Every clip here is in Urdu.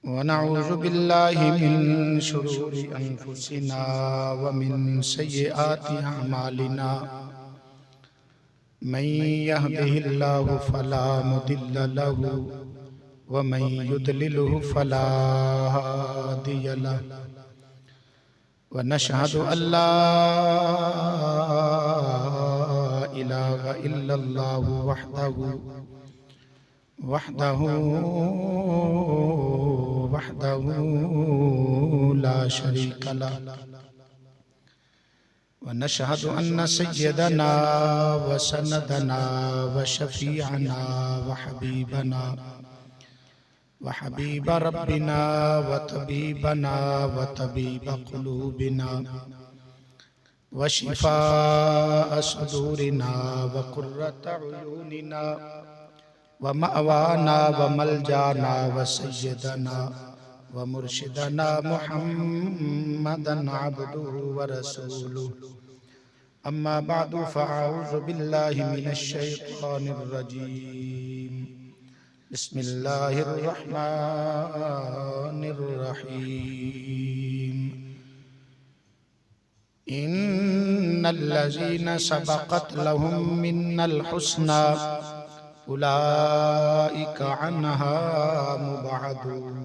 ونعوذ بالله من شرور أنفسنا ومن سيئات أعمالنا من يهده الله فلا مضل له ومن يضلله فلا هادي له ونشهد أن لا إله إلا الله وحده لا شريك له ونشهد أن سيدنا وسندنا وشفيعنا وحبيب ربنا وطبيبنا وطبيب قلوبنا وشفاء صدورنا وقرة عيوننا ومأوانا وملجانا وسيدنا ومرشدنا محمدا عبده ورسوله أما بعد فأعوذ بالله من الشيطان الرجيم بسم الله الرحمن الرحيم إن الذين سبقت لهم منا الحسنى أولئك عنها مبعدون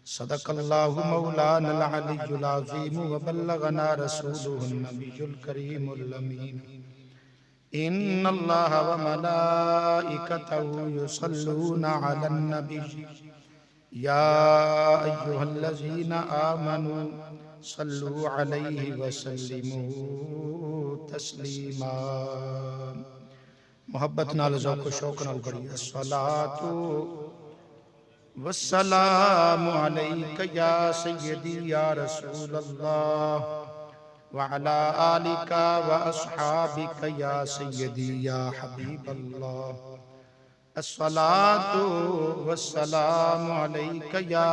صدق الله مولانا العلي العظيم وبلغنا رسوله النبي الكريم الأمين إن الله وملائكته يصلون على النبي يا أيها الذين آمنوا صلوا عليه وسلموا تسليما محبت نال ذوق و شوق نال پڑھی الصلاۃ والسلام علیک یا سیدی یا رسول اللہ وعلی آلک واصحابک یا سیدی یا حبیب اللہ الصلاۃ والسلام علیک یا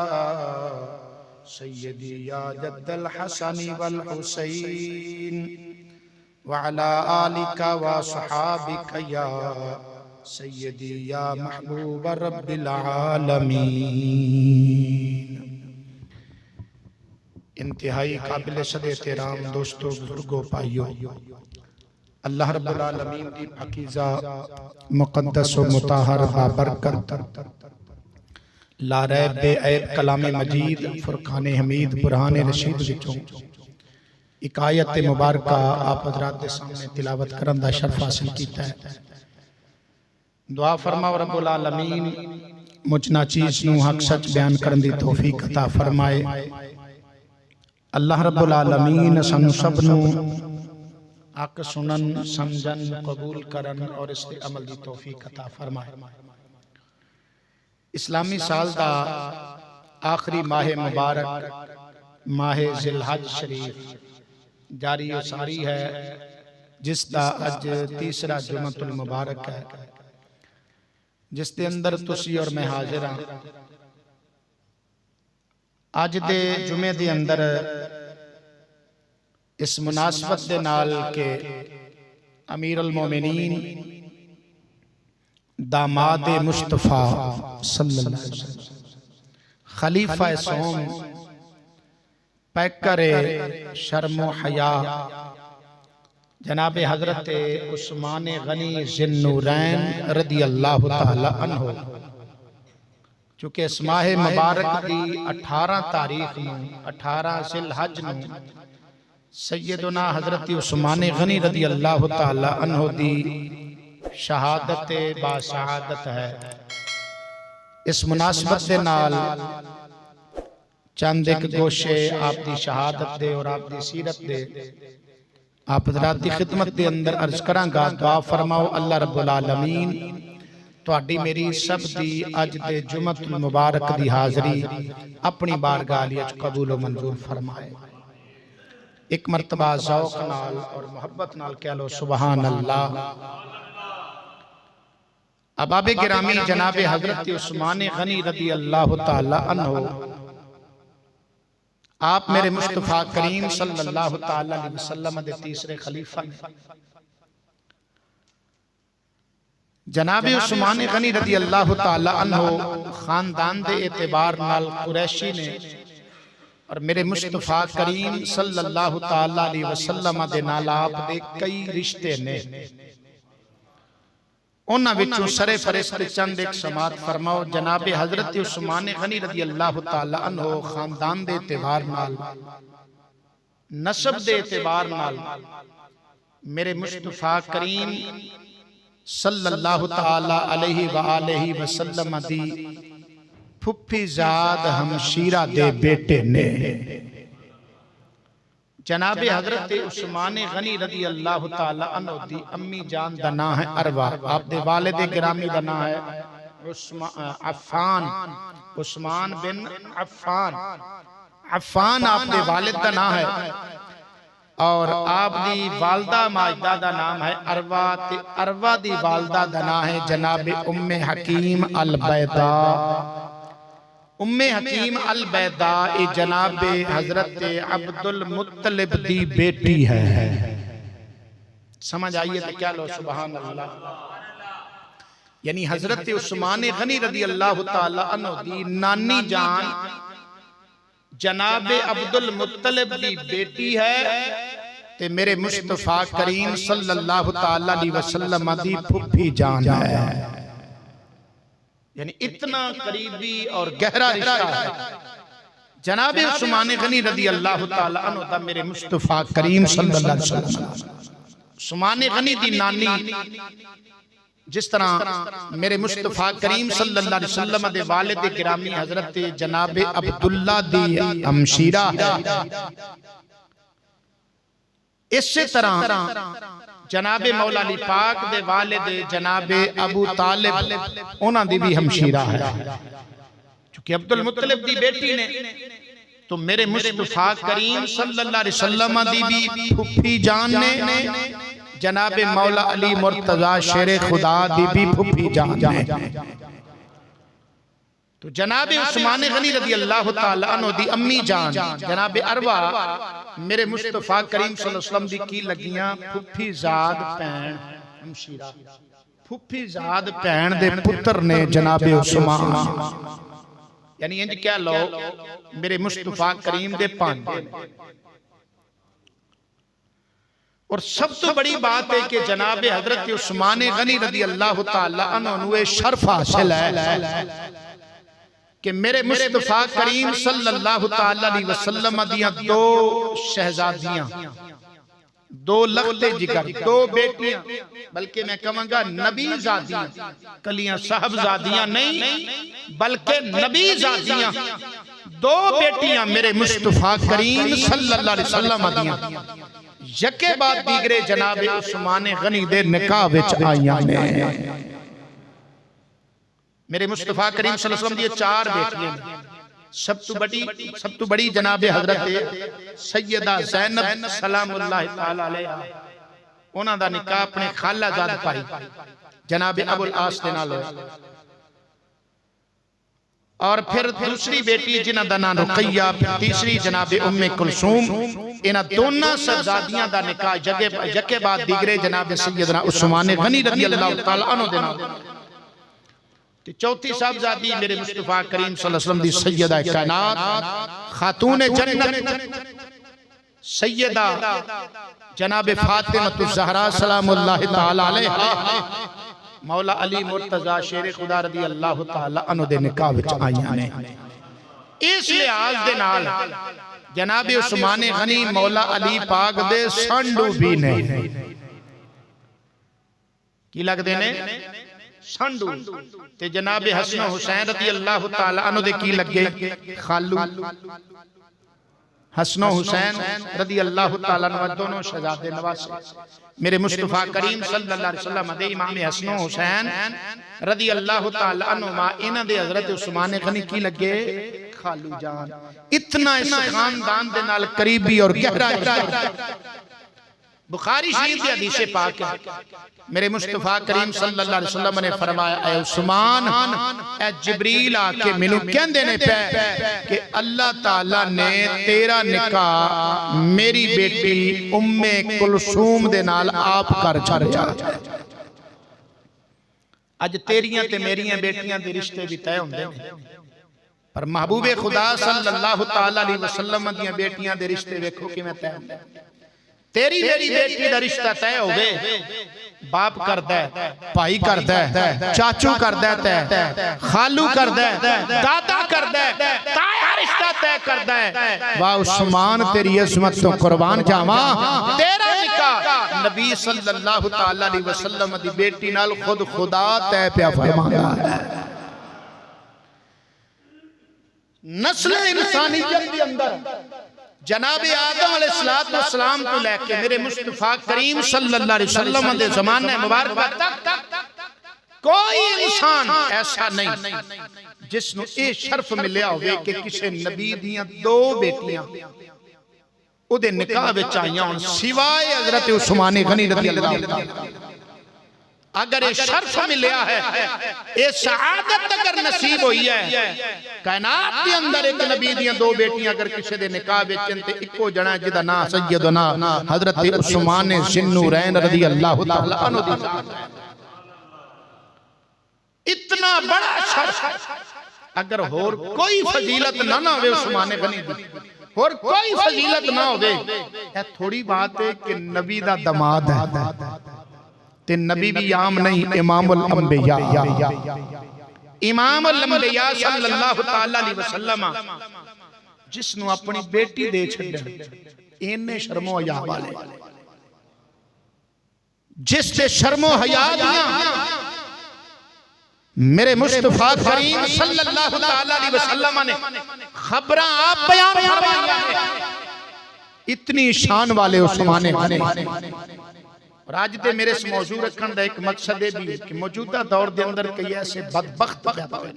سیدی یا جد الحسن والحسین وعلى آلك وصحابك يا سيدي يا محبوب رب العالمين انتہائی قابل صد احترام دوستو بزرگوں پائیو اللہ رب العالمین کی پاکیزہ مقدس و مطہر بابرکت لا ریب بے عیب کلام مجید فرقان حمید برہان رشید وچوں ایک آیت مبارکہ آپ حضرات کے سامنے تلاوت کرن دا شرف حاصل کیتا ہے دعا فرماؤ رب العالمین مجھنا چیز نو حق سچ بیان کرن دی توفیق عطا فرمائے اللہ رب العالمین سن سب نو حق سنن سمجھن قبول کرن اور اس کے عمل دی توفیق عطا فرمائے اسلامی سال دا آخری ماہ مبارک ماہ ذی الحج شریف جاری و ساری ہے جس دا اج تیسرا جمعۃ المبارک ہے جس دے اندر تسی اور میں حاضر ہاں اج دے جمعے دے اندر اس مناسبت دے نال کے امیر المومنین داماد مصطفیٰ صلی اللہ علیہ وسلم خلیفہ سوم پیکر شرم و حیا جناب حضرت عثمان غنی ذی النورین رضی اللہ تعالی عنہ چونکہ اس ماہ مبارک دی 18 تاریخ نو 18 ذی الحج نو سیدنا حضرت عثمان غنی رضی اللہ تعالی عنہ دی شہادت با سعادت ہے اس مناسبت دے نال چند ایک گوشے آپ دی شہادت دے اور آپ دی سیرت دے آپ حضرات دی خدمت دے اندر عرض کراں گا دعا فرماؤ اللہ رب العالمین تو اڈی میری سب دی اج دے جمعۃ المبارک دی حاضری اپنی بارگاہ علیہ قبول و منظور فرمائے ایک مرتبہ ذوق نال اور محبت نال کہہ لو سبحان اللہ اباب گرامی جناب حضرت عثمان غنی رضی اللہ تعالی عنہ آپ میرے مصطفیٰ کریم صلی اللہ تعالی علیہ وسلم دے تیسرے خلیفہ جناب عثمان غنی رضی اللہ تعالی عنہ خاندان دے اعتبار نال قریشی نے اور میرے مصطفیٰ کریم صلی اللہ تعالی علیہ وسلم دے نال آپ دے کئی رشتے نے انہاں وچوں سرے فرست چند ایک سماعت فرماؤ۔ جناب حضرت عثمان غنی رضی اللہ تعالی عنہ خاندان دے اعتبار نال نسب دے اعتبار نال میرے مصطفیٰ کریم صلی اللہ تعالی علیہ وآلہ وسلم دی پھپھی زاد ہمشیرہ دے بیٹے نے۔ جناب حضرت عثمان غنی رضی اللہ تعالی عنہ دی امی جان دا نام ہے اروا، آپ دے والد گرامی دا نام ہے عفان، عثمان بن عفان، عفان آپ دے والد دا نام ہے، اور آپ دی والدہ ماجدہ دا نام ہے اروا، تے اروا دی والدہ دا نام ہے جناب ام حکیم البیضاء۔ ام حکیم البیضاء جناب حضرت عبد المطلب دی بیٹی ہے۔ سمجھ آئیے تو کیا لو سبحان اللہ، یعنی حضرت عثمان غنی رضی اللہ تعالی عنہ دی نانی جان جناب عبد المطلب دی بیٹی ہے، تے میرے مصطفیٰ کریم صلی اللہ تعالی علیہ وسلم دی پھپھی جان ہے، یعنی اتنا قریبی اور گہرا رشتہ ہے۔ جناب عثمان غنی رضی اللہ تعالی عنہ دا میرے مصطفیٰ کریم صلی اللہ علیہ وسلم، عثمان غنی دی نانی جس طرح میرے مصطفیٰ کریم صلی اللہ علیہ وسلم دے والد گرامی حضرت جناب عبداللہ دی ہمشیرہ ہے، اس سے طرح جناب مولا علی پاک دے والد جناب ابو طالب انہاں دی بھی ہمشیرہ ہے، چونکہ عبد المطلب دی بیٹی نے تو میرے مصطفیٰ کریم صلی اللہ علیہ وسلم دی بھی پھپھی جان نے، جناب مولا علی مرتضی شیر خدا دی بھی پھپھی جان نے۔ تو جناب عثمان غنی رضی اللہ تعالی عنہ دی امی جان جناب اروا میرے مصطفیٰ کریم صلی اللہ علیہ وسلم دی کی لگیاں پھپھی زاد پین ہمشیرہ، پھپھی زاد پین دے پتر نے جناب عثمان، یعنی انج کیا لو میرے مصطفیٰ کریم دے پانڈے۔ اور سب تو بڑی بات ہے کہ جناب حضرت عثمان غنی رضی اللہ تعالی عنہ نوے شرف حاصل ہے کہ میرے مصطفیٰ کریم صلی اللہ تعالی علیہ وسلم دیاں دو شہزادیاں، دو لخت جگر، دو بیٹیاں، بلکہ میں کہوں گا نبی زادیاں، کلیاں صاحب زادیاں نہیں بلکہ نبی زادیاں، دو بیٹیاں میرے مصطفیٰ کریم صلی اللہ علیہ وسلم دیاں یکے بعد دیگرے جناب عثمان غنی دے نکاح وچ آئیاں نے۔ میرے مصطفیٰ کریم صلی اللہ علیہ وسلم دیے چار بیٹیاں، سب تو بڑی جناب حضرت سیدہ زینب سلام اللہ تعالی علیہ، انہاں دا نکاح اپنے خالہ زاد پائی جناب ابو العاص دے نال ہویا، اور پھر دوسری بیٹی جنہاں دا نام رقیہ، پھر تیسری جناب ام کلثوم، انہاں دونوں شہزادیاں دا نکاح یکے بعد دیگرے جناب سیدنا عثمان غنی رضی اللہ تعالی عنہ دے نام، چوتھی صاحبزادی میرے مصطفیٰ کریم صلی اللہ علیہ وسلم دی سیدہ کائنات خاتون جنت سیدہ جناب فاطمہ الزہرا سلام اللہ تعالی علیہ، مولا علی مرتضی شیر خدا رضی اللہ تعالی عنہ دے نکاح وچ آئیاں نے۔ اس لحاظ دے نال جناب عثمان غنی مولا علی پاک دے سانڈو بھی نے، کی لگ دے نے سانڈو، تے جناب حسن و حسین رضی اللہ تعالی عنہ دے کی لگے خالو، حسن و حسین رضی اللہ تعالی عنہ دونوں شہزادے نواسے میرے مصطفیٰ کریم صلی اللہ علیہ وسلم دے امام حسن و حسین رضی اللہ تعالی عنہ انہاں دے حضرت عثمان غنی کی لگے خالو جان۔ اتنا اس خاندان دے نال قریبی اور گہرا بخاری شریف کی حدیث پاک ہے، میرے مصطفیٰ کریم صلی اللہ علیہ وسلم نے فرمایا اے عثمان، اے جبریل آکے مینوں کہندے نے پے کہ اللہ تعالیٰ نے تیرا نکاح میری بیٹی ام کلثوم دے نال آپ کر چھڑ جا۔ اج تیریاں تے میریاں بیٹیاں دے رشتے بھی طے ہوندے نے، پر محبوب خدا صلی اللہ تعالی علیہ وسلم دیاں بیٹیاں دے رشتے ویکھو کیویں طے ہوندے۔ تیری میری بیٹی دا رشتہ طے ہوے، باپ کردا ہے، بھائی کردا ہے، چاچو کردا ہے، خالو کردا ہے، دادا کردا ہے، تایا رشتہ طے کردا ہے۔ واہ عثمان تیری عظمت تو قربان جاواں، تیرا نکاح نبی صلی اللہ تعالی علیہ وسلم دی بیٹی نال خود خدا طے پیا فرمایا ہے۔ نسل انسانیت کے اندر جناب آدم علیہ السلام کو لے کے میرے مصطفیٰ کریم صلی اللہ علیہ وسلم دے زمانہ مبارک تک کوئی انسان ایسا نہیں جس نو اے شرف ملیا ہوئے کہ کسی نبی دیاں دو بیٹیاں او دے نکاح وچ آئیاں ہون سوائے حضرت عثمان غنی رضی اللہ عنہ۔ اگر یہ شرف ملیا ہے، یہ سعادت اگر نصیب ہوئی ہے، کائنات کے اندر ایک نبی دیاں دو بیٹیاں اگر کسی دے نکاح بیچن تے اکو جنا جدہ نا سیدنا حضرت عثمان ذوالنورین رضی اللہ تعالیٰ عنہ دی ذات ہے۔ اتنا بڑا شرف اگر اور کوئی فضیلت نہ ہوئے عثمان غنی دی، اور کوئی فضیلت نہ ہوئے، یہ تھوڑی بات ہے کہ نبی دا دماد ہے تے نبی بھی عام نہیں، امام الانبیاء امام الانبیاء صلی اللہ تعالی علیہ وسلم جس نو اپنی بیٹی دے چھڑے انہیں شرم و حیا والے، جس سے شرم و حیا دیا میرے مصطفیٰ کریم صلی اللہ تعالی علیہ وسلم نے خبریں آپ بیان فرمائیں، اتنی شان والے عثمان غنی۔ اور آج دے میرے اس موضوع رکھن دا ایک مقصد ہے بھی کہ موجودہ دور دے اندر کئی ایسے بدبخت پیدا ہوئے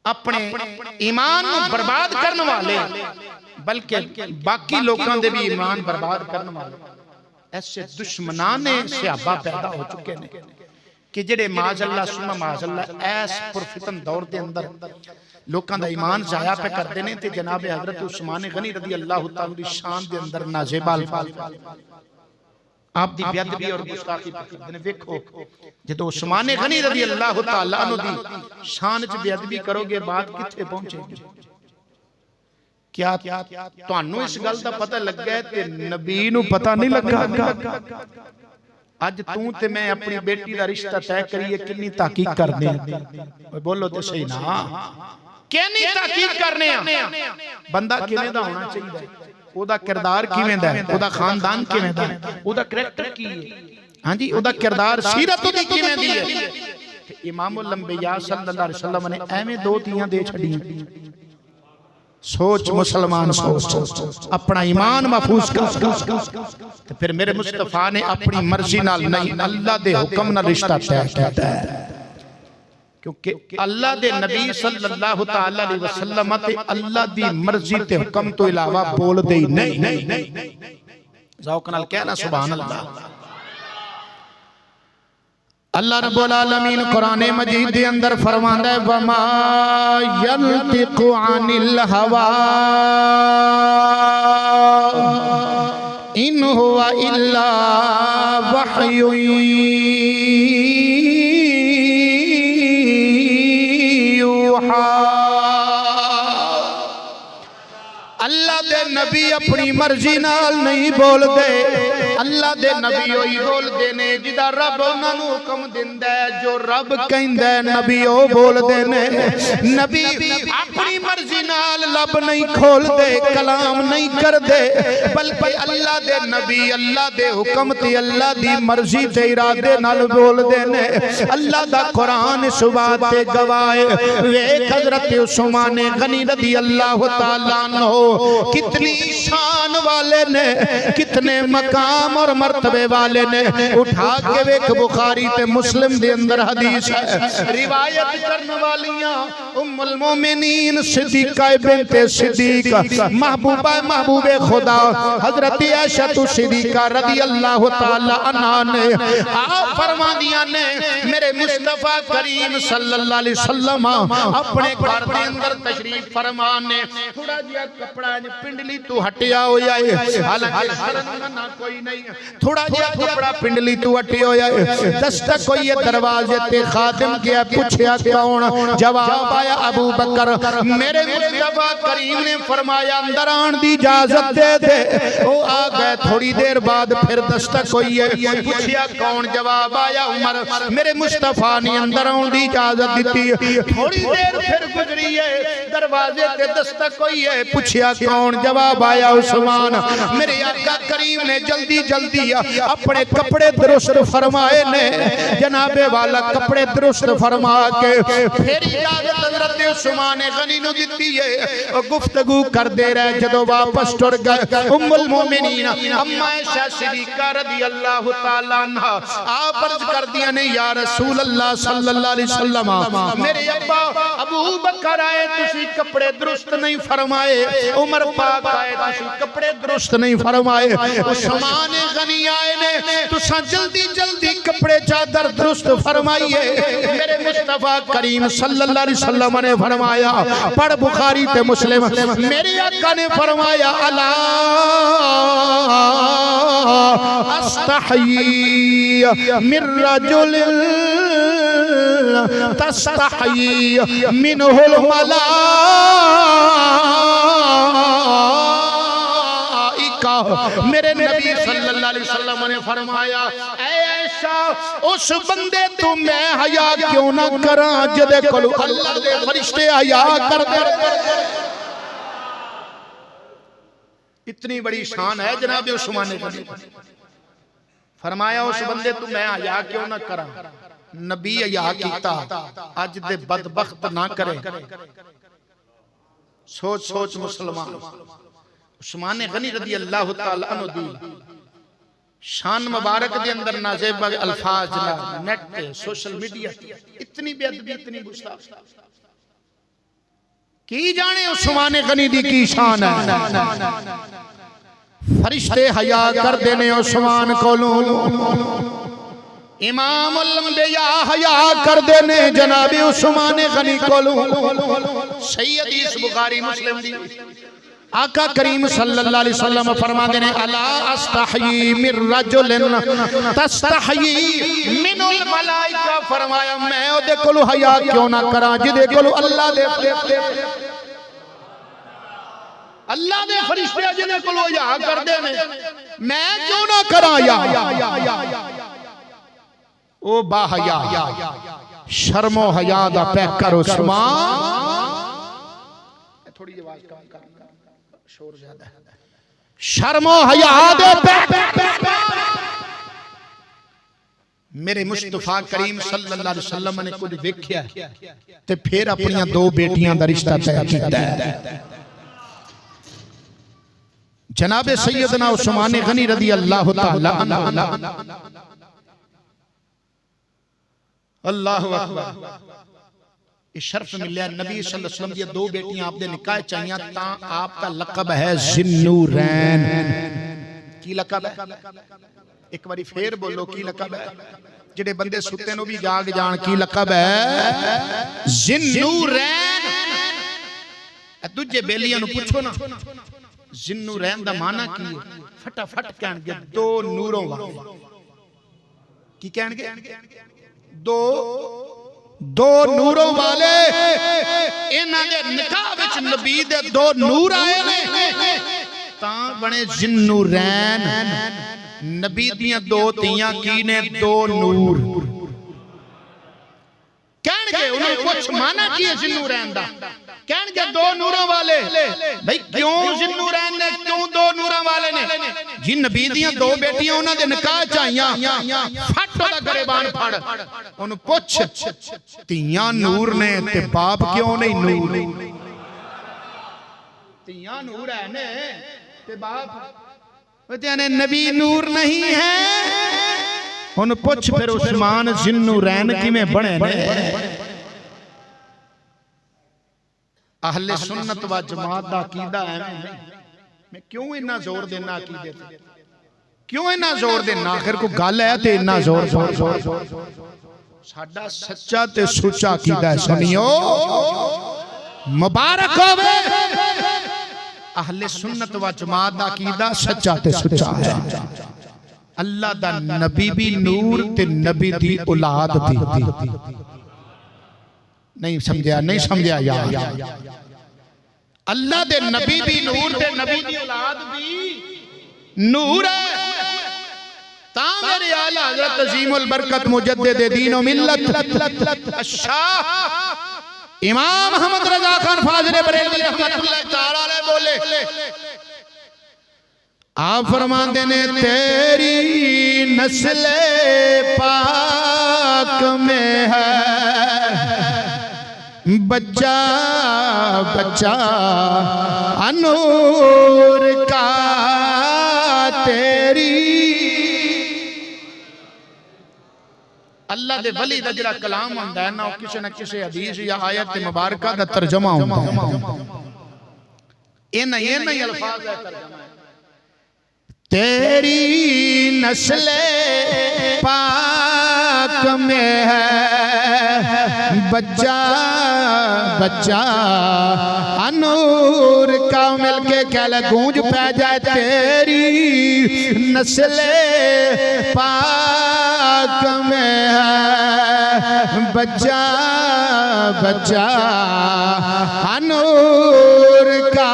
اپنے ایمان برباد کرنے والے، بلکہ باقی لوگوں دے بھی ایمان برباد کرنے والے ایسے دشمنان صحابہ پیدا ہو چکے ہیں کہ جڑے معاذ اللہ سنہ معاذ اللہ ایس پرفتن دور دے اندر لوکاں دا ایمان ضائع پہ کر دینے تے جناب حضرت عثمان غنی رضی اللہ تعالی دی شان دے اندر نازیبہ الفاظ آپ دی بیعدبی اور گستاخی پہ کر دینے۔ ویکھو جدو عثمان غنی رضی اللہ تعالی عنہ دی شان چ بیعدبی کرو گے بات کتھے پہنچے گی؟ کیا تانوں اس گل دا پتہ لگ گیا تے نبی نو پتہ نہیں لگا؟ آج توں تے میں اپنی بیٹی دا رشتہ طے کریے کنی تحقیق کرنے ہیں؟ بولو تے صحیح نا، کینی تحقیق کرنے ہیں؟ بندہ کیویں دا ہونا چاہیے، او دا کردار کیویں دا ہے، او دا خاندان کیویں دا ہے، او دا کریکٹر کی ہے، ہاں جی او دا کردار سیرت دی کیویں دی ہے۔ امام الانبیاء صلی اللہ علیہ وسلم نے ایویں دو تیاں دے چھڑیاں۔ سوچ مسلمان سوچ، اپنا ایمان محفوظ کر، پھر میرے مصطفیٰ نے اپنی مرضی نال نہیں اللہ دے حکم نال رشتہ طے کیتا ہے، کیونکہ اللہ دے نبی صلی اللہ تعالی علیہ وسلم تے اللہ دی مرضی تے حکم تو علاوہ بول دے نہیں۔ ذوق نال کہنا سبحان اللہ۔ اللہ رب العالمین قرآن مجید دے اندر فرماندا ہے وَمَا يَنْتِقُ عَنِ الْهَوَىٰ إِنْ هُوَ إِلَّا وَحْيٌ يُوحَىٰ۔ اللہ دے نبی اپنی مرضی نال نہیں بول دے، اللہ دے نبی ہوئی بول دینے جدہ رب انہاں نو حکم دیندہ ہے، جو رب کہندہ ہے نبی او بول دینے۔ نبی اپنی مرضی نال لب نہیں کھول دے، کلام نہیں کر دے، بلکہ اللہ دے نبی اللہ دے حکم تے اللہ دی مرضی تے ارادے نال بول دینے۔ اللہ دا قرآن صبح تے گواہے، ویک حضرت عثمان غنی رضی اللہ تعالیٰ عنہ کتنی شان والے نے، کتنے مقام اور مرتبے والے نے، اٹھا کے ایک بخاری تے مسلم دے اندر حدیث ہے، روایت کرنے والیاں ام المومنین صدیقہ بنت بنت صدیق محبوبہ محبوب خدا حضرت عائشہ صدیقہ رضی اللہ تعالی عنہ نے آپ فرما دیا نے میرے مصطفیٰ کریم صلی اللہ علیہ وسلم اپنے گھر دے اندر تشریف فرمانے تھوڑا جیا کپڑا پنڈلی تو ہٹیا ہو جائے حالانکہ حرم نہ کوئی نہیں تھوڑا جیا کپڑا پنڈلی تو ہٹیا ہو جائے دستک کوئی دروازے تے خادم کیا پوچھیا کون جواب آیا ابو بکر میرے مصطفیٰ کریم نے فرمایا اندر آن دی اجازت دے دے وہ آ گئے تھوڑی دیر بعد پھر دستک ہوئی ہے پوچھیا کون جواب آیا عمر میرے مصطفیٰ نے اندر آن دی اجازت دیتی تھوڑی دیر پھر گزری ہے دروازے تے دستک ہوئی ہے پوچھیا کون جواب آیا عثمان میرے آقا کریم نے جلدی جلدی اپنے کپڑے درست فرمائے نے جناب والا کپڑے درست فرما کے پھر اجازت حضرت عثمان غنی نو دیتی ہے گفتگو کر دے رہے جدو واپس ٹر گئے ام المومنین اما عائشہ صدیقہ رضی اللہ تعالیٰ عنہ آپ عرض کر دیا نے یا رسول اللہ صلی اللہ علیہ وسلم میرے ابا ابو بکر آئے تسی کپڑے درست نہیں فرمائے عمر پاک آئے تسی کپڑے درست نہیں فرمائے عثمان غنی آئے نے تسا جلدی جلدی کپڑے چادر درست فرمائیے میرے مصطفیٰ کریم صلی اللہ علیہ وسلم نے فرمایا پڑھ بخاری تے مسلم میرے آقا نے فرمایا الا استحیی من رجل تستحیی منہ الملائکہ میرے نبی صلی اللہ علیہ وسلم نے فرمایا اے عائشہ اس بندے تو میں حیا کیوں نہ کراں جدے کولو اللہ دے فرشتے حیا کر دے اتنی بڑی شان ہے جناب عثمان غنی فرمایا اس بندے تو میں حیا کیوں نہ کراں نبی حیا کیتا اج دے بدبخت نہ کرے سوچ سوچ مسلمان عثمان غنی رضی اللہ تعالیٰ عنہ دی شان مبارک دے اندر نازیب الفاظ نیٹ تے سوشل میڈیا اتنی بے ادبی اتنی گستاخی کی جانے عثمان غنی دی کی شان ہے فرشتے حیا کر دینے عثمان کولو امام الانبیاء حیا کر دینے جناب عثمان غنی کولو صحیح حدیث بخاری مسلم دی آقا کریم صلی اللہ علیہ وسلم فرما دینے الا استحیی من رجل تستحیی من الملائکہ فرمایا میں او دے کلو حیا کیوں نہ کراں جدے کلو اللہ دے اللہ دے فرشتے جدے کلو حیا کر دینے میں کیوں نہ کراں یا او با حیا شرم و حیا دا پیکر عثمان تھوڑی آواز کم کر شور زیادہ ہے شرم و حیا دے پیکر میرے مصطفیٰ کریم صلی اللہ علیہ وسلم نے کچھ دیکھیا تے پھر اپنیاں دو بیٹیاں دا رشتہ طے کیتا ہے جناب سیدنا عثمان غنی رضی اللہ تعالی عنہ اللہ اکبر اس شرف ملیا نبی صلی اللہ علیہ وسلم دی دو بیٹیاں آپ دے نکاح چاہیاں تاں آپ کا لقب ہے ذی-النورین کی لقب ہے ایک باری پھر بولو کی لقب ہے جڑے بندے ستے نو بھی جاگ جان کی لقب ہے ذی-النورین تجھے بیلیاں نو پوچھو نا ذی-النورین دا معنی کی ہے پھٹا پھٹ کہن گے دو نوروں والے کی کہن گے دو نوروں والے انہاں دے نکاح وچ نبی دے دو نور آئے نے تاں بنے ذی-النورین نبی دیاں دو تیاں کی نے دو نور کہن گے انہوں کچھ مانا کی ہے ذی-النورین دا کہن گے دو نوروں والے بھئی کیوں ذی-النورین نے کیوں دو نوروں والے نے جی نبی دیاں دو بیٹیاں انہاں دے نکاح چاہیاں پھٹو دا گریبان پھڑ انہوں پوچھ تیاں نور نے تے باپ کیوں نہیں نور تیاں نور ہے نے تے باپ نے نبی نور نہیں ہے انہوں پوچھ پھر عثمان ذی-النورین کی میں بڑھے نے اہل سنت و جماعت دا عقیدہ ہے میں کیوں اتنا زور دینا عقیدے تے کیوں اتنا زور دینا آخر کو گل ہے تے اتنا زور ساڈا سچا تے سچا عقیدہ ہے سنیو مبارک ہوے اہل سنت و جماعت دا عقیدہ سچا تے سچا ہے اللہ دا نبی بھی نور تے نبی دی اولاد بھی نہیں سمجھا یا اللہ دے نبی بھی نور تے نبی دی اولاد بھی نور ہے تا میرے آلہ حضرت عظیم البرکت مجدد دین و ملت الشاہ امام محمد رضا خان فاضل بریلوی رحمت اللہ تعالی بولے آپ فرماندے نے تیری نسل پاک میں ہے بچہ بچہ انور کا تیری اللہ دے ولی دا جڑا کلام ہوندا ہے نا کسی نہ کسی حدیث یا آیت مبارکہ دا ترجمہ ہوندا ہے یہ نہیں الفاظ ہے ترجمہ ہے تیری نسل پاک میں ہے بچہ بچہ انور کا مل کے کہلے گونج پہ جائے تیری نسل پاک میں ہے بچہ بچہ انور کا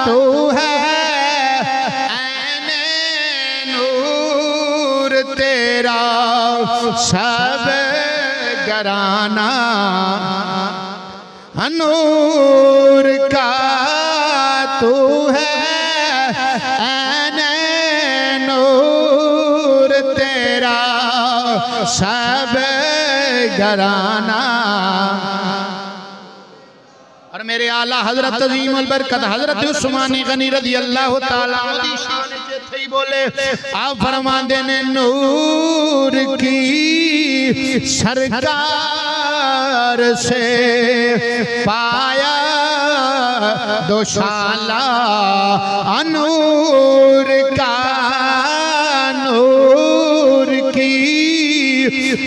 تو ہے سب گرانا نور کا تو ہے این نور تیرا سب گرانا اور میرے اعلیٰ حضرت عظیم البرکت حضرت عثمان غنی رضی اللہ تعالیٰ عنہ شان تھے بولے آپ فرماندے نے نور کی سرکار سے پایا دوشالہ نور کا نور کی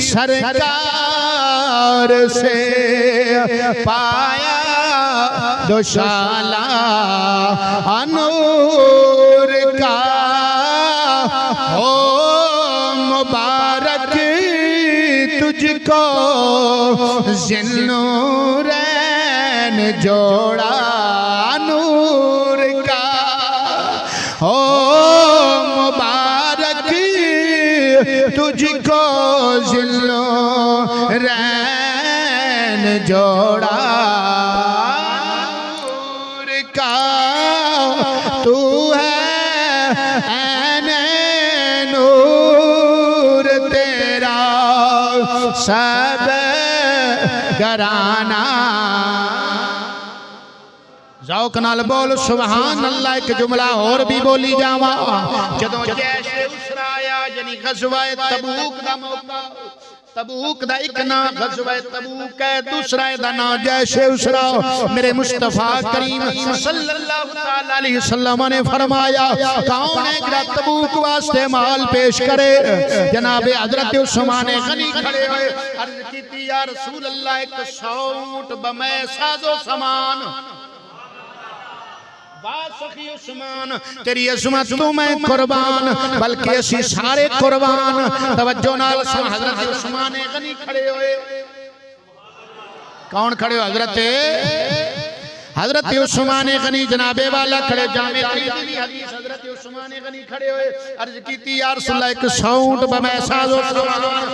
سرکار سے پایا دوشالہ نور کا ہو مبارک تجھ کو ذوالنورین جوڑا نور کا ہو مبارک تجھ کو ذوالنورین جوڑا تو ہے این نور تیرا سب گرانا ذوق نال بول سبحان اللہ ایک جملہ اور بھی بولی جاواں جدوں جیش اسرا آیا یعنی غزوہ تبوک دا موقع تبوک دا ایک نام غزوہ تبوک ہے دوسرا دا نام جیش اسرا میرے مصطفیٰ کریم صلی اللہ علیہ وسلم نے فرمایا کون ہے جڑا تبوک واسطے مال پیش کرے جناب حضرت عثمان غنی کھڑے ہوئے عرض کیتی یا رسول اللہ ایک 100 اونٹ بمے ساز و سامان سخی عثمان تیری عظمت تو میں قربان بلکہ اسی سارے قربان توجہ نال حضرت عثمان غنی کھڑے ہوئے کون کھڑے ہوئے حضرت عثمان غنی جنابے والا کھڑے جامع ترمذی حدیث حضرت عثمان غنی کھڑے ہوئے عرض کیتی یا رسول اللہ ایک 100 اونٹ بمے ساز و سامان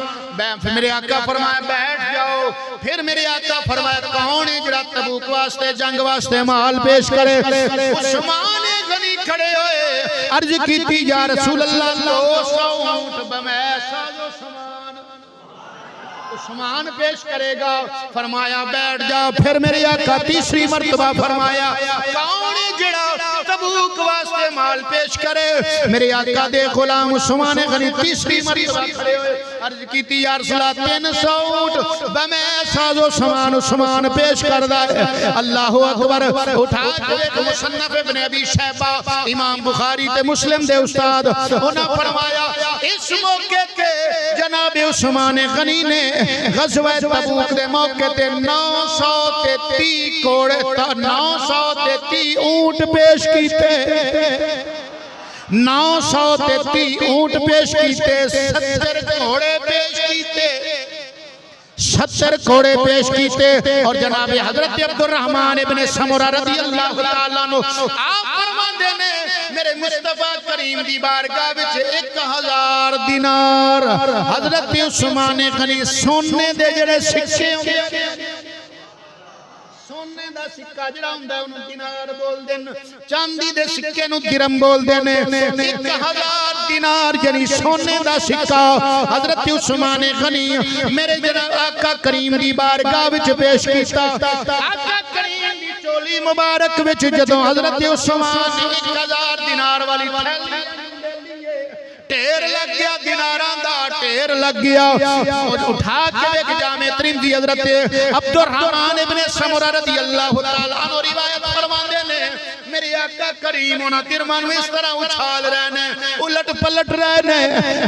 پھر میرے آقا فرمایا بیٹھ جاؤ پھر میرے آقا فرمایا کون ہے جڑا تبوک واسطے جنگ واسطے مال پیش کرے عثمان غنی کھڑے ہوئے عرض کیتی یا رسول اللہ 200 اونٹ بمے ساز و سامان عثمان پیش کرے گا فرمایا بیٹھ جا پھر میرے آقا تیسری مرتبہ فرمایا کون ہے جڑا تبوک واسطے مال پیش کرے میرے آقا دے غلام عثمان غنی تیسری مرتبہ کھڑے ہوئے عرض کی تھی یا رسول اللہ 300 اونٹ بمیں ساز و سامان پیش کر دائے اللہ اکبر اٹھا کے مصنف ابن ابی شیبہ امام بخاری تے مسلم دے استاد انہاں فرمایا اس موقع کے جناب عثمان غنی نے غزوہ تبوک دے موقع تے 930 کوڑے 930 اونٹ پیش کیتے 930 اونٹ پیش کیتے 70 گھوڑے پیش کیتے 70 گھوڑے پیش کیتے اور جناب حضرت عبد الرحمن ابن سمرہ رضی اللہ تعالیٰ عنہ آپ فرماندے نے میرے مصطفیٰ کریم دی بارگاہ وچ 1000 دینار حضرت عثمان غنی سونے دے جڑے سکے سونے دا سکہ جڑا ہوندا ہے انہوں دینار بول دین چاندی دے سکے نو درم بول دین 1000 دینار یعنی سونے دا سکہ حضرت عثمان غنی میرے جناب آقا کریم دی بارگاہ وچ پیش کیتا آقا کریم دی چولی مبارک وچ جدوں حضرت عثمان 1000 دینار والی تھیلی ٹیر لگ گیا دیناران دا ٹیر لگ گیا اٹھا کے ایک جامع ترمذی حضرت عبد الرحمن ابن سمرہ رضی اللہ تعالیٰ عنہ روایت فرماندے نے میرے آقا کریم انہاں درمان میں اس طرح اچھال رہنے الٹ پلٹ رہنے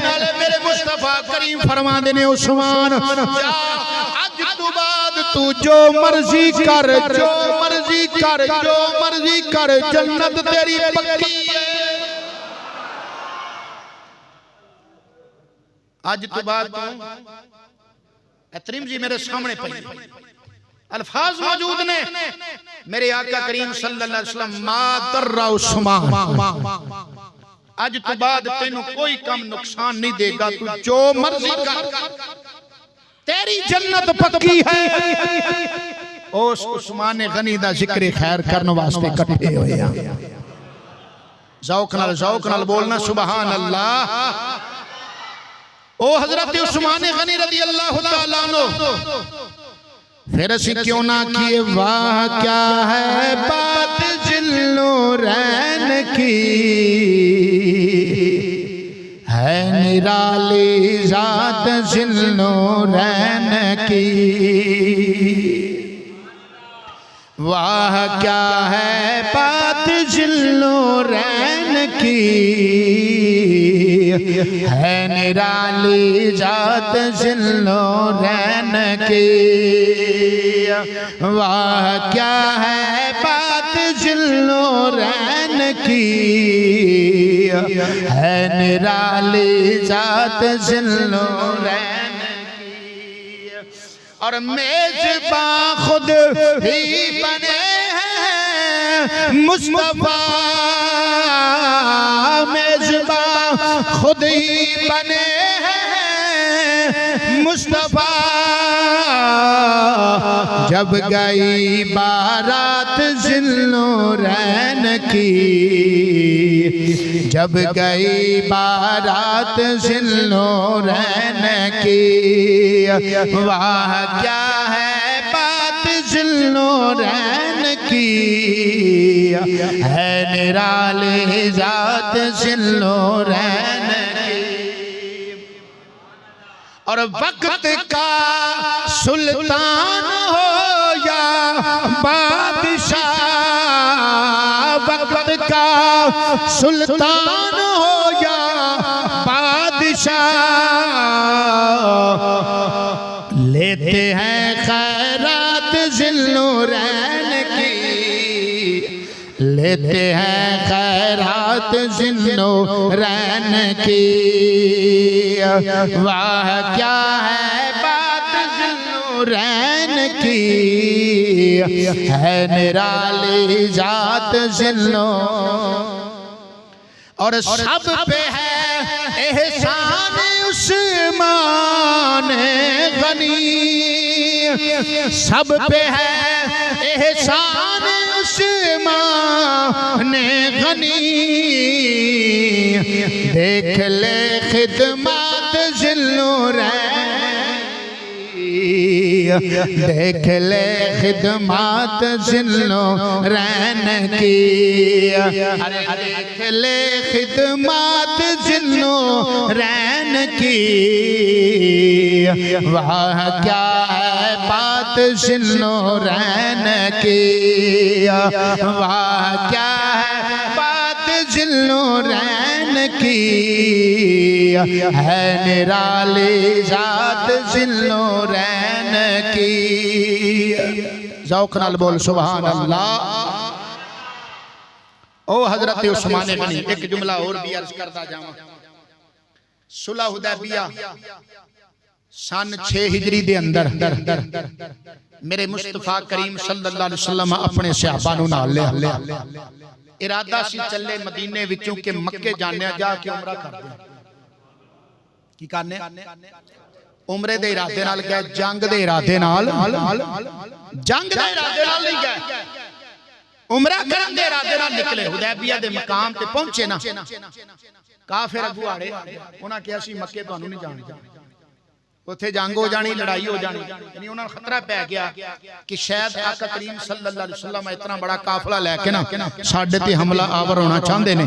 نالے میرے مصطفیٰ کریم فرماندے نے عثمان جا آج تو بعد تو جو مرضی کر جو مرضی کر جو مرضی کر جنت تیری پکی ہے آج تو بعد ترمذی میرے سامنے پڑھی الفاظ موجود نے میرے آقا کریم صلی اللہ علیہ وسلم ما در عثمان آج تو بعد تینوں کوئی کم نقصان نہیں دے گا تو جو مرضی کر تیری جنت پکی ہے اس عثمان غنی دا ذکر خیر کرنے واسطے کٹھے ہوئے ہیں ذوق نال بولنا سبحان اللہ او حضرت عثمان غنی رضی اللہ تعالیٰ عنہ پھر اسی کیوں نہ کیے واہ کیا ہے بات ذوالنورین کی ہے نرالی ذات ذوالنورین کی واہ کیا ہے بات ذوالنورین کی ہے نرالی ذات ذوالنورین کی واہ کیا ہے بات ذوالنورین کی ہے نرالی ذات ذوالنورین کی اور میزباں خود ہی بنے ہیں مصطفیٰ میزباں خود ہی بنے ہیں مصطفیٰ جب گئی بارات ذوالنورین کی جب گئی بارات ذوالنورین کی واہ کیا ہے بات ذوالنورین کی ہے نرالی ذات ذوالنورین کی اور وقت کا سلطان ہو یا بادشاہ وقت کا سلطان ہو یا بادشاہ لیتے ہیں خیرات ذوالنورین کی لیتے ہیں خیرات ذوالنورین کی واہ کیا ہے بات ذوالنورین کی ہے نرالی ذات ذوالنورین اور سب پہ ہے احسان عثمان غنی سب پہ ہے احسان عثمان غنی دیکھ لے خدمات ذوالنورین دیکھ لے خدمات ذوالنورین کی، دیکھ لے خدمات ذوالنورین کی، وہاں کیا ہے بات ذوالنورین کی، وہاں کیا ہے بات ذوالنورین کی، ہے نرالی ذات ذوالنورین کی۔ ذوق نال بول سبحان اللہ۔ او حضرت عثمان غنی ایک جملہ اور بھی عرض کرتا جاؤں۔ صلح حدیبیہ سن 6 ہجری دے اندر میرے مصطفیٰ کریم صلی اللہ علیہ وسلم اپنے صحابہ نوں نال لے ارادہ سی چلے مدینے وچوں کہ مکے جانے جا کے عمرہ کر دیں۔ کی کرنے؟ عمرے دے ارادے نال گئے، جنگ دے ارادے نال نہیں گئے، عمرہ کرن دے ارادے نال نکلے۔ حدیبیہ دے مقام تے پہنچے نا، کافر اگو آڑے انہاں کہا سی مکے تانوں نہیں جان، اتھے جنگ ہو جانی، لڑائی ہو جانی، یعنی انہاں خطرہ پہ گیا کہ شاید آقا کریم صلی اللہ علیہ وسلم اتنا بڑا قافلہ لے کے نا ساڈے تے حملہ آور ہونا چاہندے نے،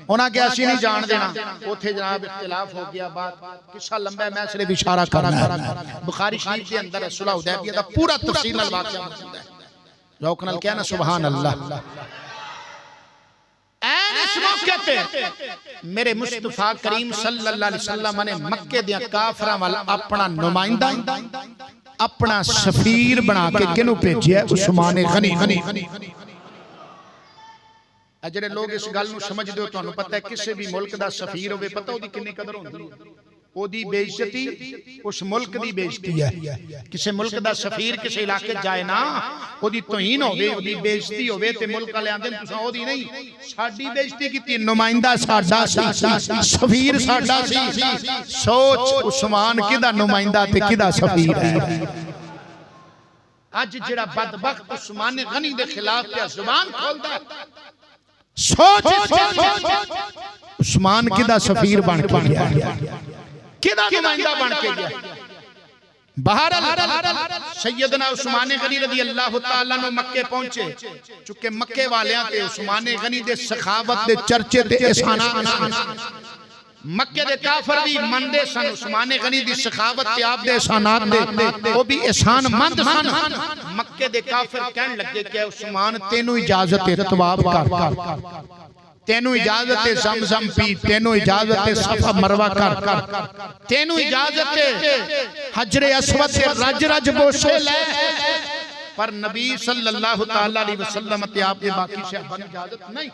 انہاں کہا سی نہیں جان دینا۔ اتھے جناب اختلاف ہو گیا، بات قصہ لمبا ہے، میں صرف اشارہ کرنا ہے۔ بخاری شریف کے اندر صلح حدیبیہ دا پورا تفصیل نال واقعہ موجود ہے۔ ذوق نال کہنا سبحان اللہ۔ این اس موقع تے میرے مصطفیٰ کریم صلی اللہ علیہ وسلم نے مکے دیا کافراں وال اپنا نمائندہ، اپنا سفیر بنا کے کنوں بھیجیا؟ عثمان غنی۔ جڑے لوگ اس گل نوں سمجھ دے ہو، تانوں پتہ ہے کسی بھی ملک دا سفیر ہوے پتہ اودی کنی قدر ہوندی ہے، اودی بے عزتی اس ملک دی بے عزتی ہے۔ کسی ملک دا سفیر کسی علاقے جائے نا، اودی توہین ہوے، اودی بے عزتی ہوے تے ملک والے آندے تساں اودی نہیں ساڈی بے عزتی کیتی، نمائندہ ساڈا سی، سفیر ساڈا سی۔ سوچ عثمان کدا نمائندہ تے کدا سفیر ہے۔ اج جڑا بدبخت عثمان غنی دے خلاف پہ زبان کھولدا ہے، سوچ عثمان کدا سفیر بن کے گیا، کدا نمائندہ بن کے گیا۔ بہرحال سیدنا عثمان غنی رضی اللہ تعالیٰ عنہ مکے پہنچے، چونکہ مکے والیاں تے عثمان غنی دے سخاوت دے چرچے تے احسانات، مکے دے کافر بھی مندے سن عثمان غنی دی سخاوت تے آپ دے احسانات دے، وہ بھی احسان مند سن۔ مکے دے کافر کہنے لگے کہ عثمان تینوں اجازت طواف کر، تینوں اجازت زمزم پی، تینوں اجازت صفا مروہ کر، تینوں اجازت حجر اسود سے رج رج بوسے لے، پر نبی صلی اللہ تعالیٰ علیہ وسلم تے آپ کے باقی صحابہ نے اجازت نہیں۔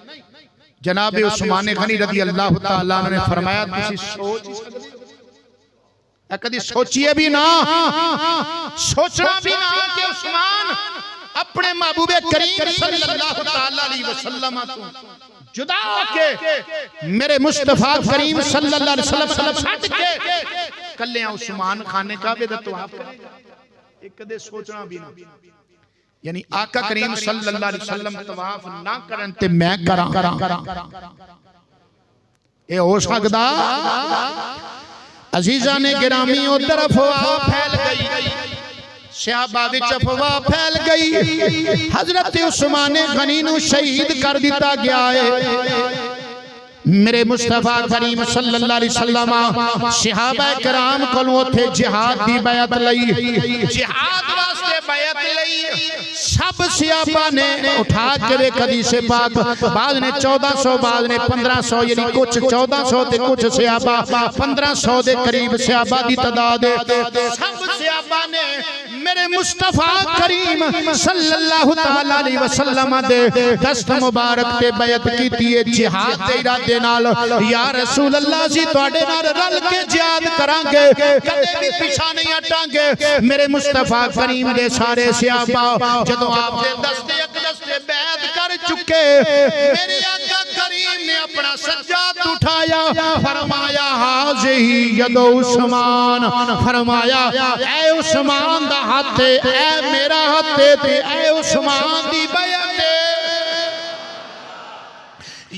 جناب عثمان غنی رضی اللہ تعالیٰ عنہ نے فرمایا تسی سوچ کدی سوچئے بھی نہ، سوچنا بھی نہ کہ عثمان اپنے محبوب کریم صلی اللہ تعالیٰ علیہ وسلم جدا ہو کے میرے مصطفیٰ کریم صلی اللہ علیہ وسلم چھٹ کے کلے عثمان خانے کعبے دا طواف کرے گا، ایک دے سوچنا بھی نہ۔ یعنی آقا کریم صلی اللہ علیہ وسلم طواف نہ کرن تے میں کراں، اے ہو سکدا؟ عزیزان گرامی او طرف افواہ پھیل گئی، صحابہ وچ افواہ پھیل گئی، حضرت عثمان غنی نو شہید کر دیتا گیا ہے۔ میرے مصطفیٰ کریم صلی اللہ علیہ وسلم صحابہ کرام کو تھے جہاد دی بیعت لئی، جہاد واسطے بیعت لئی، سب صحابہ نے اٹھا کے حدیث پاک، بعض نے 1400 بعض نے 1500، یعنی کچھ 1400 تے کچھ صحابہ 1500 دے قریب صحابہ دی تعداد، سب صحابہ نے میرے مصطفیٰ کریم صلی اللہ تعالیٰ علیہ وسلم دے دست مبارک تے بیعت کی تیئے جہاد دے ارادے نال، یا رسول اللہ سی توڑے نال رل کے جہاد کرانگے، کدے بھی پیچھا نہیں ہٹانگے۔ میرے مصطفیٰ کریم دے سارے صحابہ جدو آپ دے دستے بیعت کر چکے، میرے آقا کریم نے اپنا سجاد اٹھایا، فرمایا حاضی ید عثمان، فرمایا اے عثمان دا ہاتھ، اے میرا ہاتھ، اے عثمان دی بیعت۔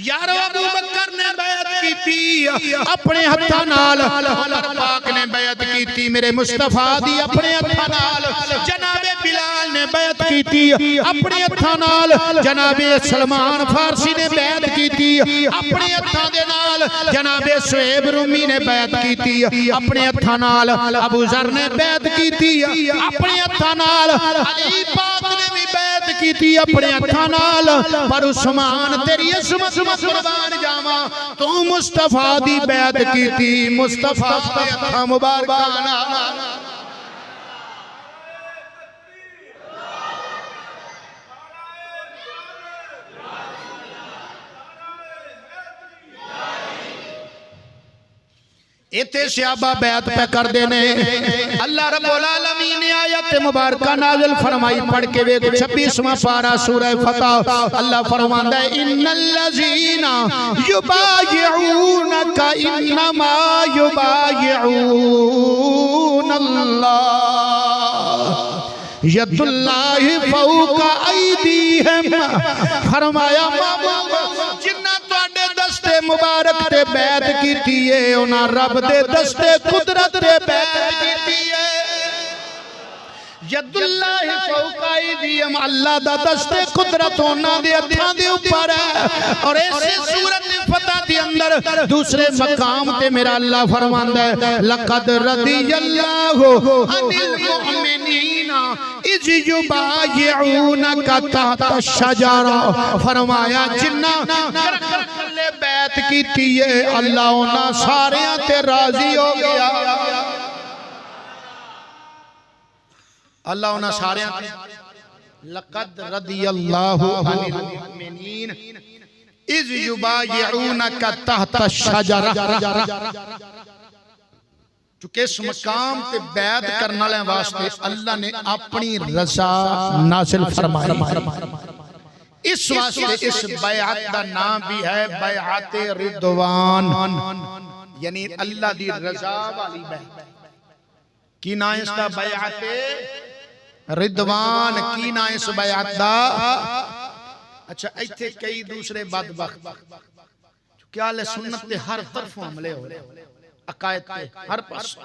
یارو ابو بکر نے بیعت کی نبی اپنے ہتھاں نال عمر پاک نے بیعت کیتی میرے مصطفیٰ دی اپنے ہتھاں نال جناب بلال نے بیعت کیتی اپنے ہتھاں نال جناب سلمان فارسی نے بیعت کیتی اپنے ہتھاں دے نال جناب سہیب رومی نے بیعت کیتی اپنے ہتھاں نال ابو ذر نے بیعت کیتی اپنے ہتھاں نال علی پاک نے بھی بیعت کیتی اپنے ہتھاں نال پر عثمان تیری عظمت قربان جاواں تو مصطفیٰ دی بیعت کیتی مصطفیٰ دے ہتھاں مبارکاں نال ایتے صحابہ بیعت پہ کر دینے اللہ رب العالمین نے آیت مبارکہ نازل فرمائی پڑھ کے وے 26واں پارہ سورہ فتح اللہ فرماندا ہے ان الذین یبایعونک انما یبایعون اللہ ید اللہ فوق ایدیہم فرمایا جنہ دستے مبارک تے بیعت کیتی ہے انہاں رب دے دستے قدرت تے بیعت کیتی ہے ید اللہ فوق ایدیہم اللہ دا دستے قدرت انہاں دے ہتھاں دے اوپر ہے اور ایسے سورۃ فتح دے اندر دوسرے مقام تے میرا اللہ فرماندا ہے لقد رضی اللہ عن المؤمنین اذ یبایعونک تحت الشجرہ فرمایا جنہ بیعت کیتی ہے اللہ انہاں ساریاں تے راضی ہو گیا اللہ انہاں ساریاں تے لقد رضی اللہ عن المؤمنین اذ یبایعونک تحت الشجرہ چونکہ اس مقام تے بیعت کرنا لیں واسطے اللہ نے اپنی رضا نازل فرمائی اس واسطے اس بیعت دا نام بھی ہے بیعت رضوان یعنی اللہ دی رضا والی بیعت کی نام اس دا بیعت رضوان کی نام اس بیعت دا اچھا ایتھے کئی دوسرے بدبخت کیا لے سنت دے ہر طرف حملے ہو عقائد پہ ہر پاس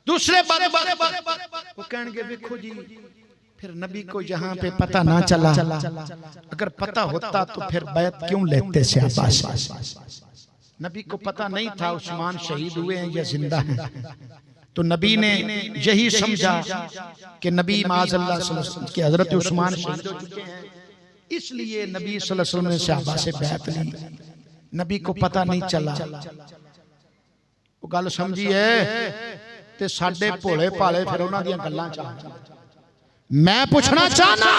دوسرے بدبخت وہ کہنے گے دیکھو جی پھر نبی کو یہاں پہ پتہ نہ چلا اگر پتہ ہوتا تو پھر بیعت کیوں لیتے صحابہ سے نبی کو پتہ نہیں تھا عثمان شہید ہوئے ہیں یا زندہ ہیں تو نبی نے یہی سمجھا کہ نبی معاذ اللہ صلی اللہ علیہ وسلم کہ حضرت عثمان شہید ہو چکے ہیں اس لیے نبی صلی اللہ علیہ وسلم نے صحابہ سے بیعت لی نبی کو پتہ نہیں چلا وہ گل سمجھی ہے تے ساڈے بھولے پالے پھر انہاں دیاں گلاں چاہتے میں پوچھنا چاہنا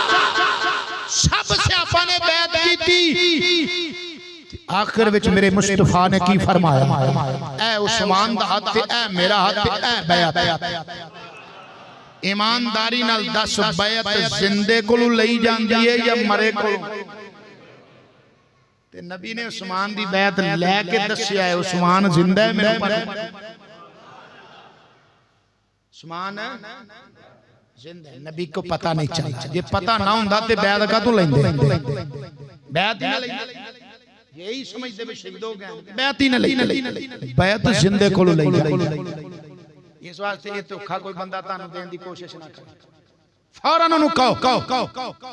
سب صحابہ نے بیعت کی تھی آخر وچ میرے مصطفیٰ نے کی فرمایا اے عثمان دا ہاتھ اے میرا ہاتھ اے بیعت ایمانداری نال دس بیعت زندے کولو لئی جاندی ہے یا مرے کولو تے نبی نے عثمان دی بیعت لے کے دسیا ہے عثمان زندہ ہے میرے پر عثمان زندہ ہے نبی کو پتہ نہیں چلا یہ پتہ نہ ہوندا تے بیعت کا تو لیندے بیعت ہی نہ لیندے یہی سمجھدے میں شہید ہو گئے بیعت ہی نہ لیندے بیعت زندے کولو لئی اس واسطے یہ تو کھا کوئی بندہ تانوں دین دی کوشش نہ کرے فوراً انہوں کہو